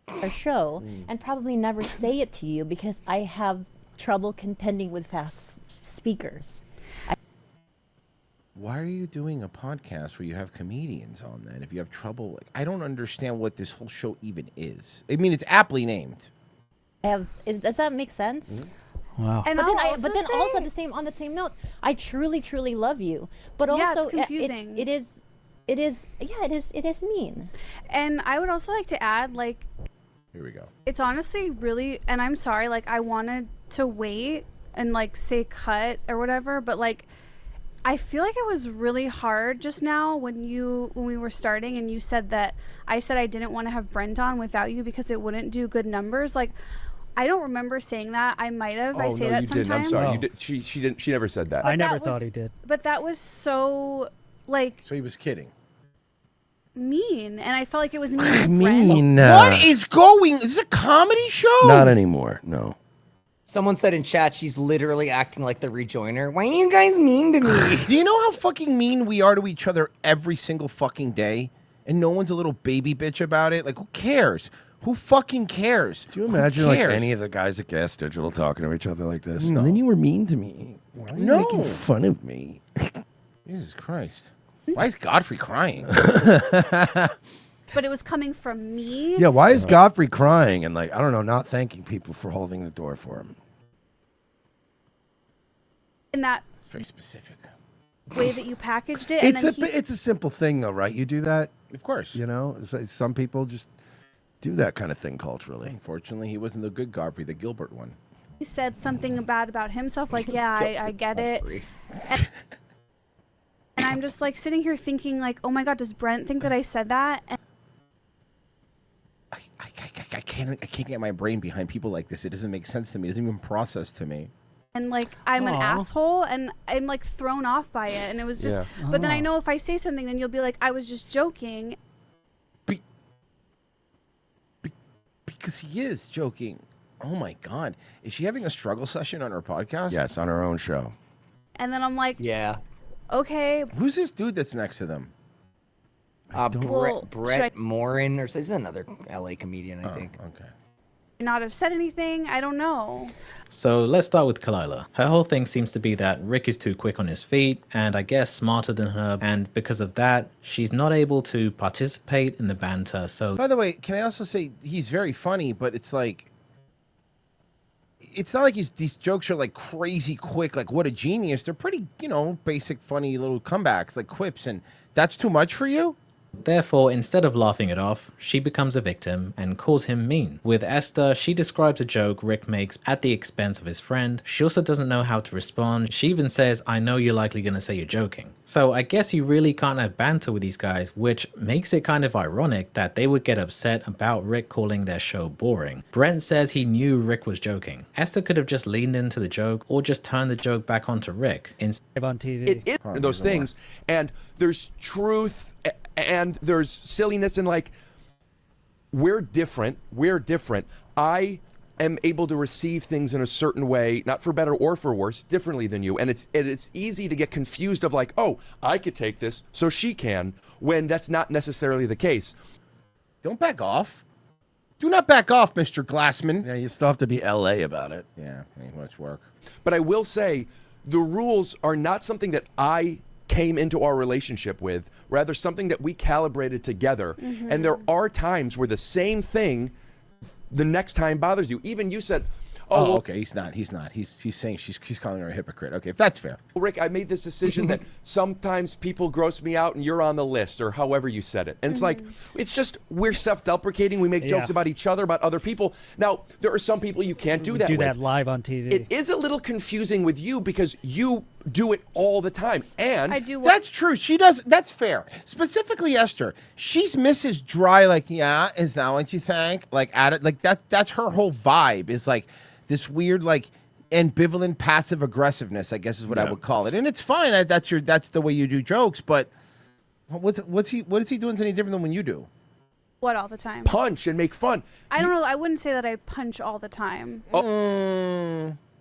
our show, and probably never say it to you because I have trouble contending with fast speakers. Why are you doing a podcast where you have comedians on then? If you have trouble, like, I don't understand what this whole show even is. I mean, it's aptly named. Does that make sense? Wow. And And but then, I'll also say- on the same note, I truly, truly love you. But Yeah, also, it's confusing. it is mean. And I would also like to add, like, Here we go. it's honestly really, and I'm sorry, like, I wanted to wait and like say cut or whatever, but like, I feel like it was really hard just now when we were starting and you said that I said I didn't want to have Brent on without you because it wouldn't do good numbers. Like, I don't remember saying that. I might have. I say no, that you sometimes. didn't. I'm sorry. Oh. You did, she didn't. She never said that. I never that thought was- he did. But that was so like So he was kidding. mean, and I felt like it was mean. to Brent. Mean. What is going? Is this a comedy show? Not anymore. No. Someone said in chat she's literally acting like the rejoiner. Why are you guys mean to me? Do you know how fucking mean we are to each other every single fucking day? And no one's a little baby bitch about it? Like, who cares? Who fucking cares? Do you imagine like any of the guys at Gas Digital talking to each other like this? No. And then you were mean to me. Why are you No. making fun of me? Jesus Christ. Why is Godfrey crying? But it was coming from me. Yeah, why is Godfrey crying and like, I don't know, not thanking people for holding the door for him? In that It's very specific. way that you packaged it. It's and then it's a simple thing though, right? You do that, Of course. you know? It's like some people just do that kind of thing culturally. Unfortunately, he wasn't the good Godfrey, the Gilbert one. he said something bad about himself. Like, yeah, I get it. And I'm just like sitting here thinking, like, oh my God, does Brent think that I said that? And I can't get my brain behind people like this. It doesn't make sense to me. It doesn't even process to me. and like I'm an Aw. asshole, and I'm like thrown off by it. And it was just, Yeah. but then I Aw. know if I say something, then you'll be like, I was just joking. Because he is joking. Oh my God. Is she having a struggle session on her podcast? Yes, on her own show. And then I'm like, Yeah. okay, Who's this dude that's next to them? Well, should Brett I- Morin, or he's another LA comedian, I think. Okay. not have said anything. I don't know. So let's start with Kalila. Her whole thing seems to be that Rick is too quick on his feet and I guess smarter than her, and because of that, she's not able to participate in the banter. So By the way, can I also say he's very funny, but it's like, it's not like these jokes are like crazy quick, like what a genius. They're pretty, basic, funny little comebacks, like quips, and that's too much for you? Therefore, instead of laughing it off, she becomes a victim and calls him mean. With Esther, she describes a joke Rick makes at the expense of his friend. She also doesn't know how to respond. She even says, I know you're likely gonna say you're joking. So I guess you really can't have banter with these guys, which makes it kind of ironic that they would get upset about Rick calling their show boring. Brent says he knew Rick was joking. Esther could have just leaned into the joke or just turned the joke back onto Rick. On TV. It is those things, and there's truth and there's silliness, and like we're different. I am able to receive things in a certain way, not for better or for worse, differently than you, and it's easy to get confused of like, oh, I could take this, so she can, when that's not necessarily the case. Don't back off. Do not back off, Mr. Glassman. Yeah, you still have to be LA about it. Yeah, ain't much work. But I will say, the rules are not something that I came into our relationship with, rather something that we calibrated together. Mm-hmm. And there are times where the same thing the next time bothers you. Even you said, oh, well, okay, he's not. He's saying she's calling her a hypocrite. Okay, if that's fair. Rick, I made this decision that sometimes people gross me out and you're on the list, or however you said it. And it's like, it's just, we're self-deprecating. We make jokes about each other, about other people. Now, there are some people you can't do that with. Do that live on TV. It is a little confusing with you because you do it all the time. And I do. That's true. She does. That's fair. Specifically, Esther. She's Mrs. Dry. Like, yeah, is that what you think? Like, at it. Like that's her whole vibe. Is like this weird, like ambivalent, passive aggressiveness. I guess is what I would call it. And it's fine. That's the way you do jokes. But what is he doing any different than when you do? What all the time? Punch and make fun. I don't know. I wouldn't say that I punch all the time.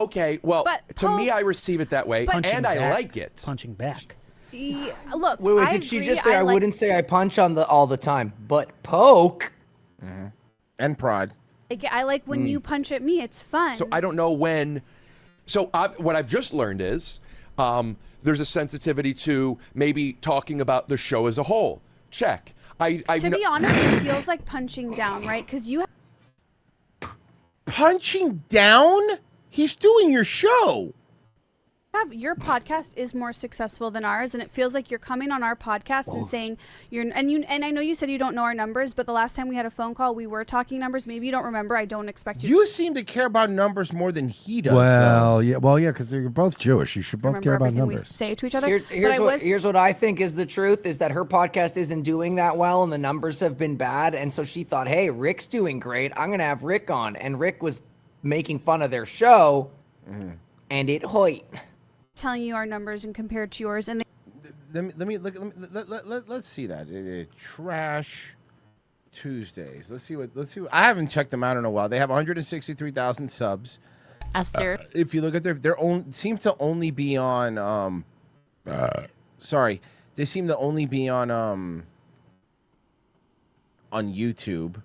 Okay, well, But to me, I receive it that way, and I like it. Punching back. Look, Wait, I did she agree, just say I like- wouldn't say I punch on the all the time, but poke? And prod. I like when you punch at me. It's fun. So I don't know when. So what I've just learned is there's a sensitivity to maybe talking about the show as a whole. Check. To be honest, it feels like punching down, right? Because you Punching down? He's doing your show. your podcast is more successful than ours, and it feels like you're coming on our podcast and saying and I know you said you don't know our numbers, but the last time we had a phone call, we were talking numbers. Maybe you don't remember. I don't expect you. You seem to care about numbers more than he does. Well, yeah, because you're both Jewish. You should both care about everything we numbers. say to each other. Here's what I think is the truth, is that her podcast isn't doing that well and the numbers have been bad. And so she thought, hey, Rick's doing great. I'm going to have Rick on. And Rick was making fun of their show and it hoit. Telling you our numbers and compared to yours. And let's see that. Trash Tuesdays. Let's see what I haven't checked them out in a while. They have 163,000 subs. Esther. If you look at their own, seems to only be on they seem to only be on YouTube.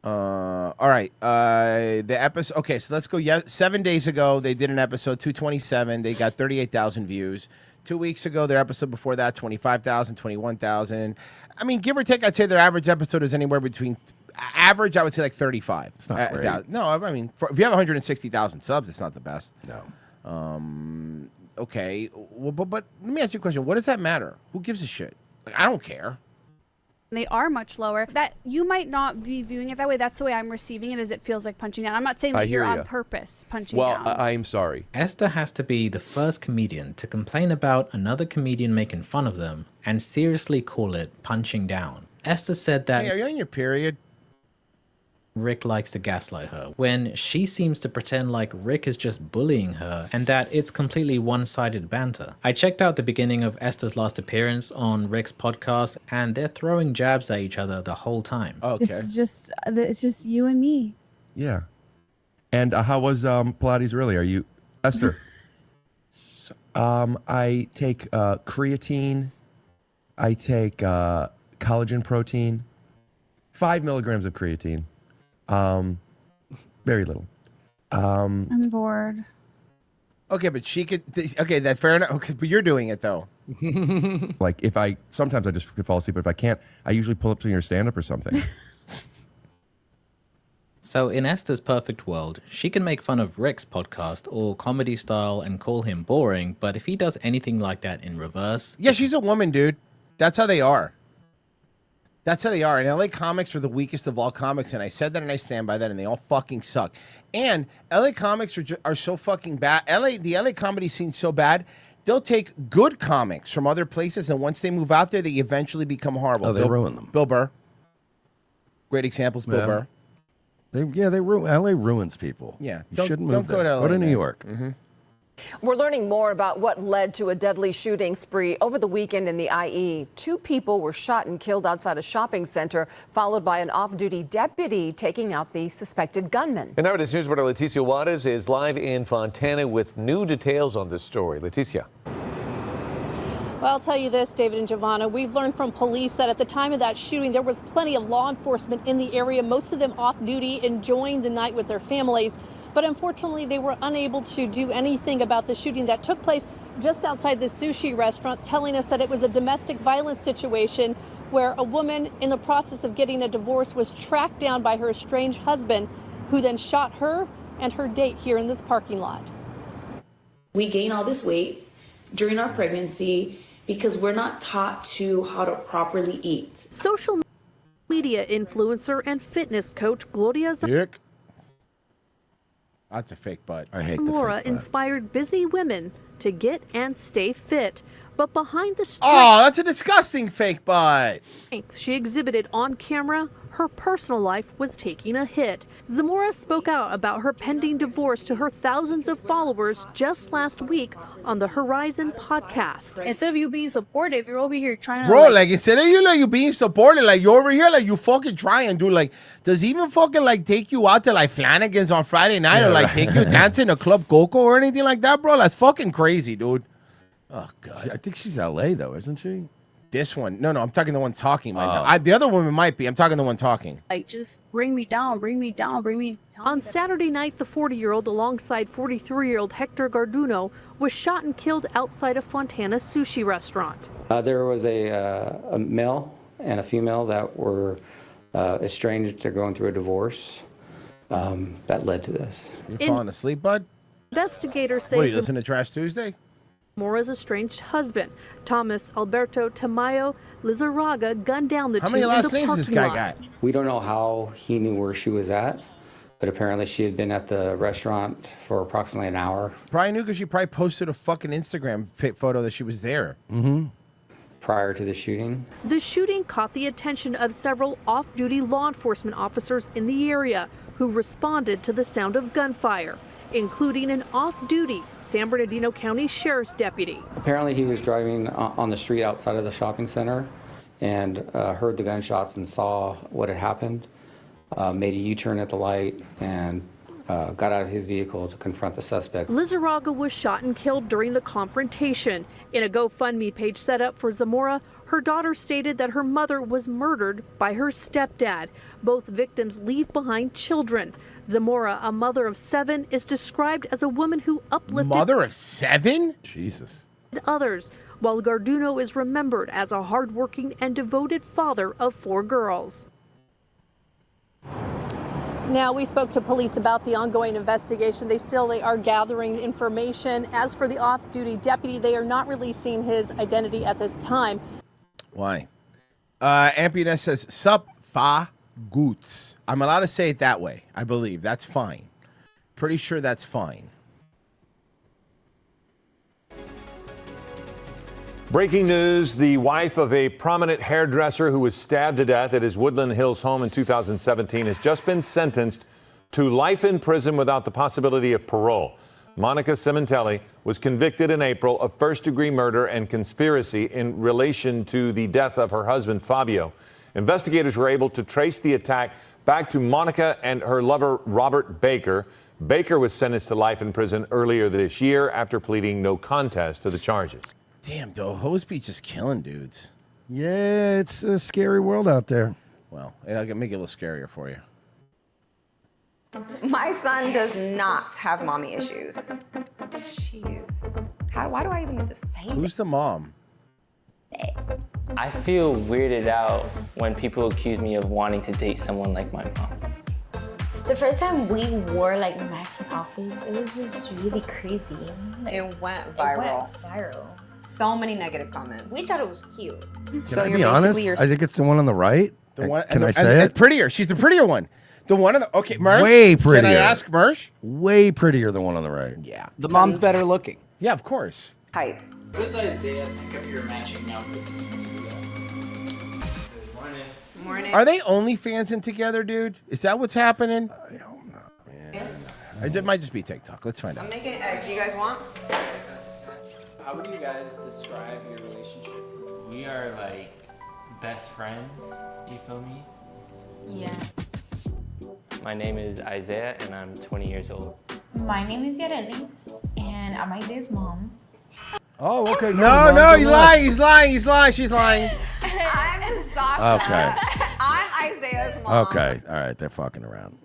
All right. The episode. Okay, so let's go. 7 days ago, they did an episode 227. They got 38,000 views. 2 weeks ago, their episode before that, 25,000, 21,000. I mean, give or take, I'd say their average episode is anywhere between average. I would say like 35. It's not great. No, I mean, if you have 160,000 subs, it's not the best. No. Okay. Well, but let me ask you a question. What does that matter? Who gives a shit? Like, I don't care. they are much lower. That you might not be viewing it that way. That's the way I'm receiving it, as it feels like punching down. I'm not saying that you're on purpose punching down. Well, I'm sorry. Esther has to be the first comedian to complain about another comedian making fun of them and seriously call it punching down. Esther said that... Hey, are you on your period? Rick likes to gaslight her, when she seems to pretend like Rick is just bullying her and that it's completely one-sided banter. I checked out the beginning of Esther's last appearance on Rick's podcast, and they're throwing jabs at each other the whole time. Okay. It's just you and me. Yeah. And how was Pilates really? Are you... Esther? I take creatine. I take collagen protein. 5 milligrams of creatine. Very little. I'm bored. Okay, but she could. Okay, that's fair enough. Okay, but you're doing it though. Like sometimes I just could fall asleep, but if I can't, I usually pull up to your stand-up or something. So in Esther's perfect world, she can make fun of Rick's podcast or comedy style and call him boring, but if he does anything like that in reverse... Yeah, she's a woman, dude. That's how they are. That's how they are. And LA comics are the weakest of all comics, and I said that and I stand by that, and they all fucking suck. And LA comics are so fucking bad. The LA comedy scene's so bad, they'll take good comics from other places, and once they move out there, they eventually become horrible. Oh, they ruin them. Bill Burr. Great examples, Bill Burr. They ruin. LA ruins people. Yeah. You shouldn't move there. Go to New York. Mm-hmm. We're learning more about what led to a deadly shooting spree over the weekend in the IE. 2 people were shot and killed outside a shopping center, followed by an off-duty deputy taking out the suspected gunman. And now News reporter Leticia Juarez is live in Fontana with new details on this story. Leticia. Well, I'll tell you this, David and Giovanna, we've learned from police that at the time of that shooting, there was plenty of law enforcement in the area, most of them off duty, enjoying the night with their families. But unfortunately, they were unable to do anything about the shooting that took place just outside the sushi restaurant, telling us that it was a domestic violence situation where a woman in the process of getting a divorce was tracked down by her estranged husband, who then shot her and her date here in this parking lot. We gain all this weight during our pregnancy because we're not taught how to properly eat. Social media influencer and fitness coach Gloria That's a fake butt. I hate Zamora inspired busy women to get and stay fit. But behind the Oh, that's a disgusting fake butt. strength she exhibited on camera, her personal life was taking a hit. Zamora spoke out about her pending divorce to her thousands of followers just last week on the Horizon podcast. Instead of you being supportive, you're over here trying to Bro, like instead of you being supported, like you're over here, like you fucking trying, dude. Like, does he even fucking like take you out to like Flanagan's on Friday night or like take you dancing to Club Coco or anything like that, bro? That's fucking crazy, dude. Oh God, I think she's LA though, isn't she? This one, no, I'm talking the one talking right now. The other woman might be. I'm talking the one talking. Like, just bring me down, bring me down, bring me down. On Saturday night, the 40-year-old alongside 43-year-old Hector Garduno was shot and killed outside a Fontana sushi restaurant. There was a male and a female that were estranged. They're going through a divorce that led to this. You're falling asleep, bud? Investigators say What, you listen to Trash Tuesday? Zamora's estranged husband, Thomas Alberto Tamayo Lizarraga, gunned down the How two many in last the names parking this guy lot. got? We don't know how he knew where she was at, but apparently she had been at the restaurant for approximately an hour. Probably knew because she probably posted a fucking Instagram photo that she was there. Mm-hmm. Prior to the shooting. The shooting caught the attention of several off-duty law enforcement officers in the area who responded to the sound of gunfire, including an off-duty San Bernardino County Sheriff's deputy. Apparently he was driving on the street outside of the shopping center and heard the gunshots and saw what had happened, made a U-turn at the light and got out of his vehicle to confront the suspect. Lizarraga was shot and killed during the confrontation. In a GoFundMe page set up for Zamora, her daughter stated that her mother was murdered by her stepdad. Both victims leave behind children. Zamora, a mother of 7, is described as a woman who uplifted Mother of 7? Jesus. others, while Garduno is remembered as a hardworking and devoted father of 4 girls. Now, we spoke to police about the ongoing investigation. They are gathering information. As for the off-duty deputy, they are not releasing his identity at this time. Why? Ampioness says, sup fa goots. I'm allowed to say it that way, I believe. That's fine. Pretty sure that's fine. Breaking news, the wife of a prominent hairdresser who was stabbed to death at his Woodland Hills home in 2017 has just been sentenced to life in prison without the possibility of parole. Monica Simontelli was convicted in April of first-degree murder and conspiracy in relation to the death of her husband, Fabio. Investigators were able to trace the attack back to Monica and her lover, Robert Baker. Baker was sentenced to life in prison earlier this year after pleading no contest to the charges. Damn, though, Hose Beach is killing dudes. Yeah, it's a scary world out there. Well, I can make it a little scarier for you. My son does not have mommy issues. Jeez. Why do I even need to say Who's the mom? I feel weirded out when people accuse me of wanting to date someone like my mom. The first time we wore like matching outfits, it was just really crazy. It went viral. So many negative comments. We thought it was cute. Can I be honest? I think it's the one on the right. The one, Can I say it? Prettier. She's the prettier one. The one on the okay, Mersh. Way prettier. Can I ask Mersh? Way prettier the one on the right. Yeah. The mom's better looking. Yeah, of course. Hype. What does Isaiah think of your matching outfits? Morning. Are they OnlyFansing together, dude? Is that what's happening? I don't know, man. It might just be TikTok. Let's find out. I'm making eggs. You guys want? How would you guys describe your relationship? We are like best friends, you feel me? Yeah. My name is Isaiah and I'm 20 years old. My name is Relics, and I'm Isaiah's mom. Oh, okay. No, he's lying. He's lying. He's lying. She's lying. I'm Sasha. Okay. I'm Isaiah's mom. Okay. All right. They're fucking around.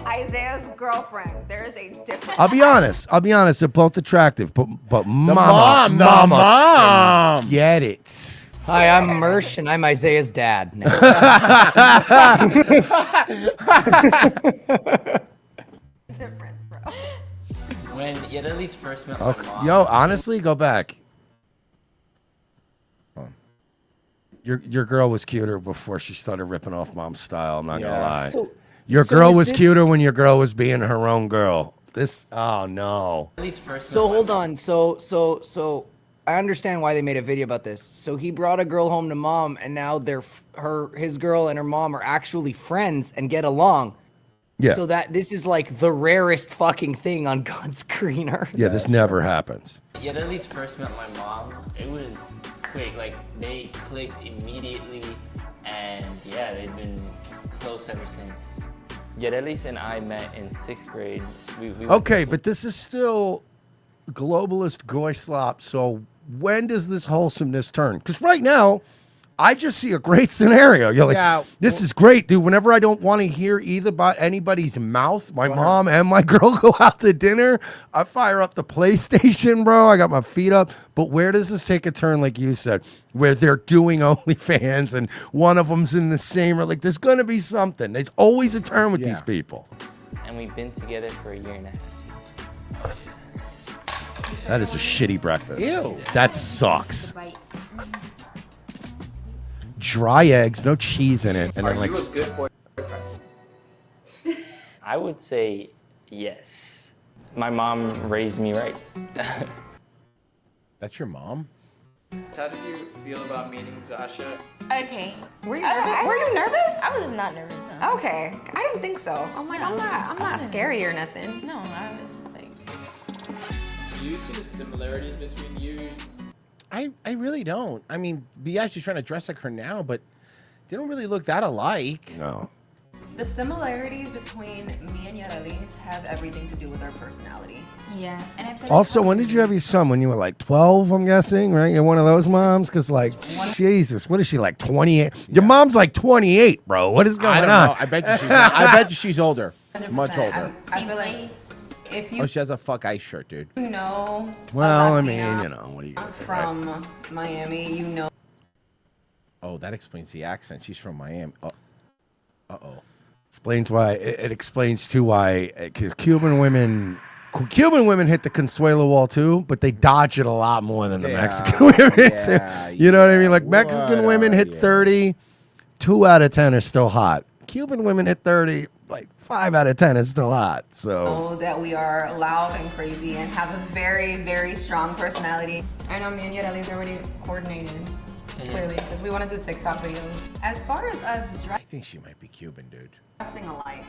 Isaiah's girlfriend. There is a difference. I'll be honest. They're both attractive, but mama, mom. Get it. Hi, I'm Mersh, and I'm Isaiah's dad. Difference, bro. When Yedelis first met my Okay. mom. Yo, honestly, go back. Your girl was cuter before she started ripping off mom's style. I'm not gonna lie. Your girl was cuter when your girl was being her own girl. Oh no. So hold on. So I understand why they made a video about this. So he brought a girl home to mom, and now his girl and her mom are actually friends and get along. Yeah. So this is like the rarest fucking thing on God's green earth. Yeah, this never happens. Yedelis first met my mom. It was quick. Like they clicked immediately, and yeah, they've been close ever since. Yedelis and I met in 6th grade. We Okay, but this is still globalist goy slop. So when does this wholesomeness turn? Because right now, I just see a great scenario. You're like, this is great, dude. Whenever I don't want to hear either about anybody's mouth, my mom and my girl go out to dinner, I fire up the PlayStation, bro. I got my feet up. But where does this take a turn, like you said, where they're doing OnlyFans and one of them's in the same, or like there's going to be something. There's always a turn with these people. And we've been together for a year and a half. That is a shitty breakfast. Ew. That sucks. Dry eggs, no cheese in it, and Are then like you a good boyfriend? I would say yes. My mom raised me right. That's your mom? How did you feel about meeting Zasha? Okay. Were you nervous? Were you nervous? I was not nervous. No. Okay. I didn't think so. I'm like, I'm not scary or nothing. No, I was just like. Do you see the similarities between you? I really don't. I mean, BS, she's trying to dress like her now, but they don't really look that alike. No. The similarities between me and Yedelis have everything to do with our personality. Yeah, and I feel Also, when did you have your son? When you were like 12, I'm guessing, right? You're one of those moms? Because, like, Jesus, what is she, like 28? Your mom's like 28, bro. What is going I on? don't know. I bet you she's not. I bet you she's older. 100%. Much older. I feel like if you Oh, she has a fuck ice shirt, dude. know Well, I about mean, Dina you know, what do you got? from Miami, you know. Oh, that explains the accent. She's from Miami. Oh. Uh-oh. Explains why. It explains, too, why. Because Cuban women hit the Consuelo wall, too, but they dodge it a lot more than the Mexican women, too. You know what I mean? Like, Mexican women hit 30, 2 out of 10 are still hot. Cuban women hit 30, like 5 out of 10 is still hot. So Know that we are loud and crazy and have a very, very strong personality. I know me and Yedelis already coordinated, clearly, because we want to do TikTok videos. As far as us I think she might be Cuban, dude. dressing alike,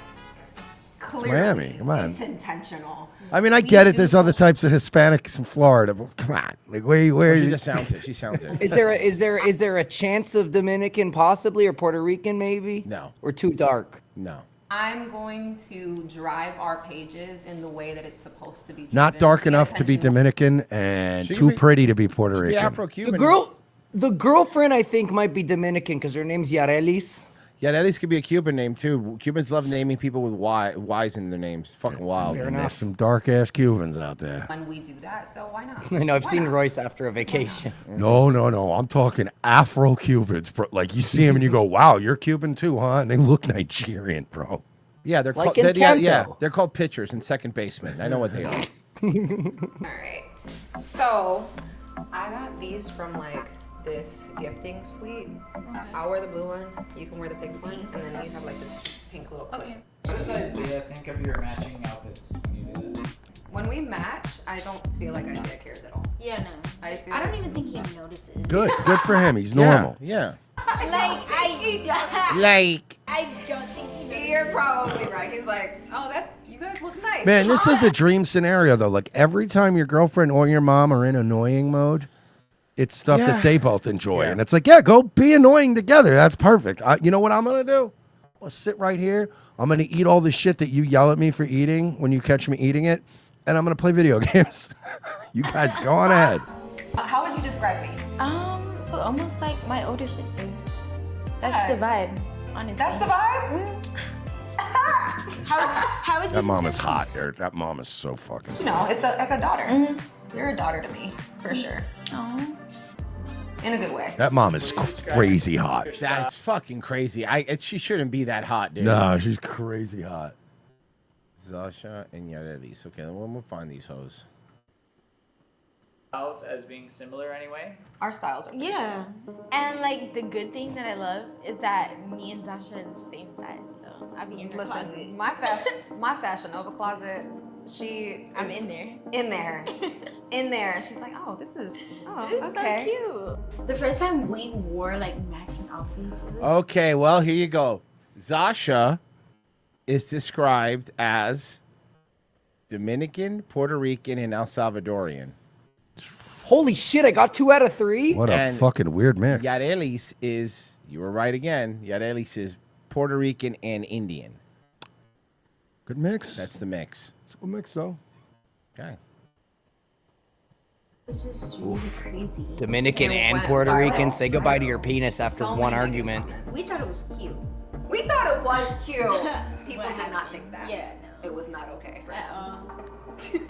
Miami, clearly, come on. it's intentional. I mean, I get it. There's other types of Hispanics in Florida, but come on, like where She you just sounds it. She sounds it. Is there a chance of Dominican possibly, or Puerto Rican maybe? No. Or too dark? No. I'm going to drive our pages in the way that it's supposed to be. not driven. dark Pay enough to be attention. Dominican and She too could be- pretty to be Puerto Be Rican. Afro-Cuban. The girlfriend I think might be Dominican because her name's Yarelis. Yeah, that at least could be a Cuban name, too. Cubans love naming people with Y's in their names. Fucking wild. And there's some dark ass Cubans out there. When we do that, so why not? I know, I've seen Royce after a vacation. No. I'm talking Afro Cubans, bro. Like you see them and you go, "Wow, you're Cuban too, huh?" And they look Nigerian, bro. Yeah, they're Like called. in Yeah, Kento. they're called pitchers and second basemen. I know what they are. All right. So, I got these from like this gifting suite. I'll wear the blue one, you can wear the pink one, and then you have like this pink little clip. What does Isaiah think of your matching outfits when you do that? When we match, I don't feel like Isaiah cares at all. Yeah, no. I feel I don't even think he notices. Good for him. He's normal. Yeah. Like, I don't think he knows. You're probably right. He's like, oh, you guys look nice. Man, this is a dream scenario though. Like every time your girlfriend or your mom are in annoying mode, it's stuff that they both enjoy, and it's like, yeah, go be annoying together. That's perfect. You know what I'm gonna do? I'll sit right here. I'm gonna eat all the shit that you yell at me for eating when you catch me eating it, and I'm gonna play video games. You guys go on ahead. How would you describe me? Almost like my older sister. That's the vibe, honestly. That's the vibe? How would you That mom is describe hot, Eric. That mom is so fucking. You know, it's like a daughter. You're a daughter to me, for sure. In a good way. That mom is crazy hot. That's fucking crazy. She shouldn't be that hot, dude. No, she's crazy hot. Zasha and Yarelis. Okay, then we'll find these hoes. Styles as being similar anyway? Our styles are pretty Yeah. And like the good thing that I love is that me and Zasha are the same size. So I'll be in her closet. Listen, my Fashion Nova closet, I'm in there. In there. And she's like, oh, this is So okay. cute. The first time we wore like matching outfits. It was Okay, well, here you go. Zasha is described as Dominican, Puerto Rican, and El Salvadorian. Holy shit, I got 2 out of 3. What a fucking weird mix. Yarelis is, you were right again, Yarelis is Puerto Rican and Indian. Good mix. That's the mix. It's a good mix, though. Okay. This is really crazy. Dominican and Puerto Rican, say goodbye to your penis after one argument. We thought it was cute. We thought it was cute. People What did not think that. Yeah, It was not okay for them.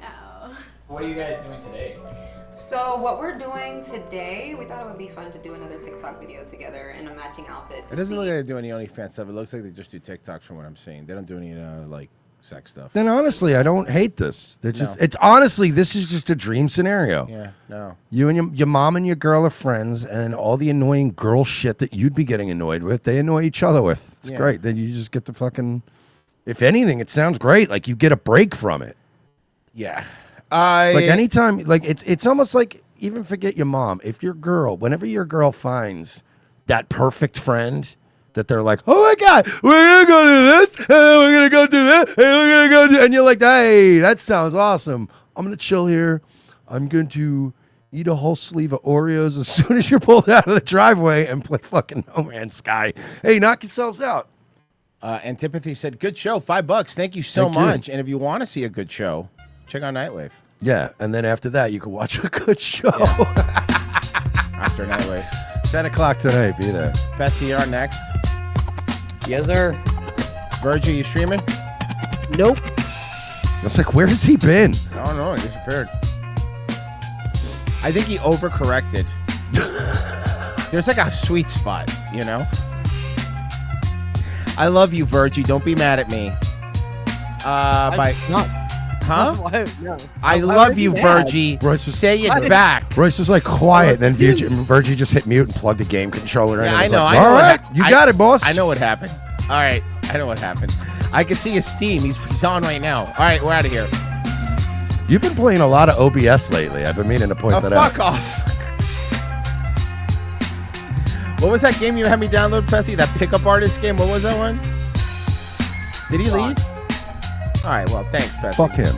What are you guys doing today? So what we're doing today, we thought it would be fun to do another TikTok video together in a matching outfit. It doesn't look like they do any OnlyFans stuff. It looks like they just do TikToks from what I'm seeing. They don't do any like sex stuff. Then honestly, I don't hate this. They're just No. it's honestly, this is just a dream scenario. Yeah, no. You and your mom and your girl are friends, and all the annoying girl shit that you'd be getting annoyed with, they annoy each other with. It's Yeah. great. Then you just get the fucking. If anything, it sounds great. Like you get a break from it. Yeah. Like anytime, like it's almost like, even forget your mom. If your girl, whenever your girl finds that perfect friend that they're like, oh my God, we're gonna go do this, and we're gonna go do that, and we're gonna go do, and you're like, hey, that sounds awesome. I'm gonna chill here. I'm going to eat a whole sleeve of Oreos as soon as you're pulled out of the driveway and play fucking No Man's Sky. Hey, knock yourselves out. Antipathy said, good show, $5. Thank you so Thank you. much. And if you want to see a good show, check out Nightwave. Yeah, and then after that, you can watch a good show. After Nightwave. 10 o'clock tonight, be there. Bessie, you're on next. Yes, sir. Virgie, you streaming? Nope. It's like, where has he been? I don't know. He disappeared. I think he overcorrected. There's like a sweet spot, you know? I love you, Virgie. Don't be mad at me. Huh? No. I love you, Virgie. Say it back. Royce was like quiet, then Virgie just hit mute and plugged the game controller in. Yeah, and I was know. Like, I know. all right, you got it, boss. I know what happened. All right, I know what happened. I can see his Steam. He's on right now. All right, we're out of here. You've been playing a lot of OBS lately. I've been meaning to point that out. Fuck off. What was that game you had me download, Pessy? That pickup artist game? What was that one? Did he leave? All right, well, thanks, Pessy. Fuck him.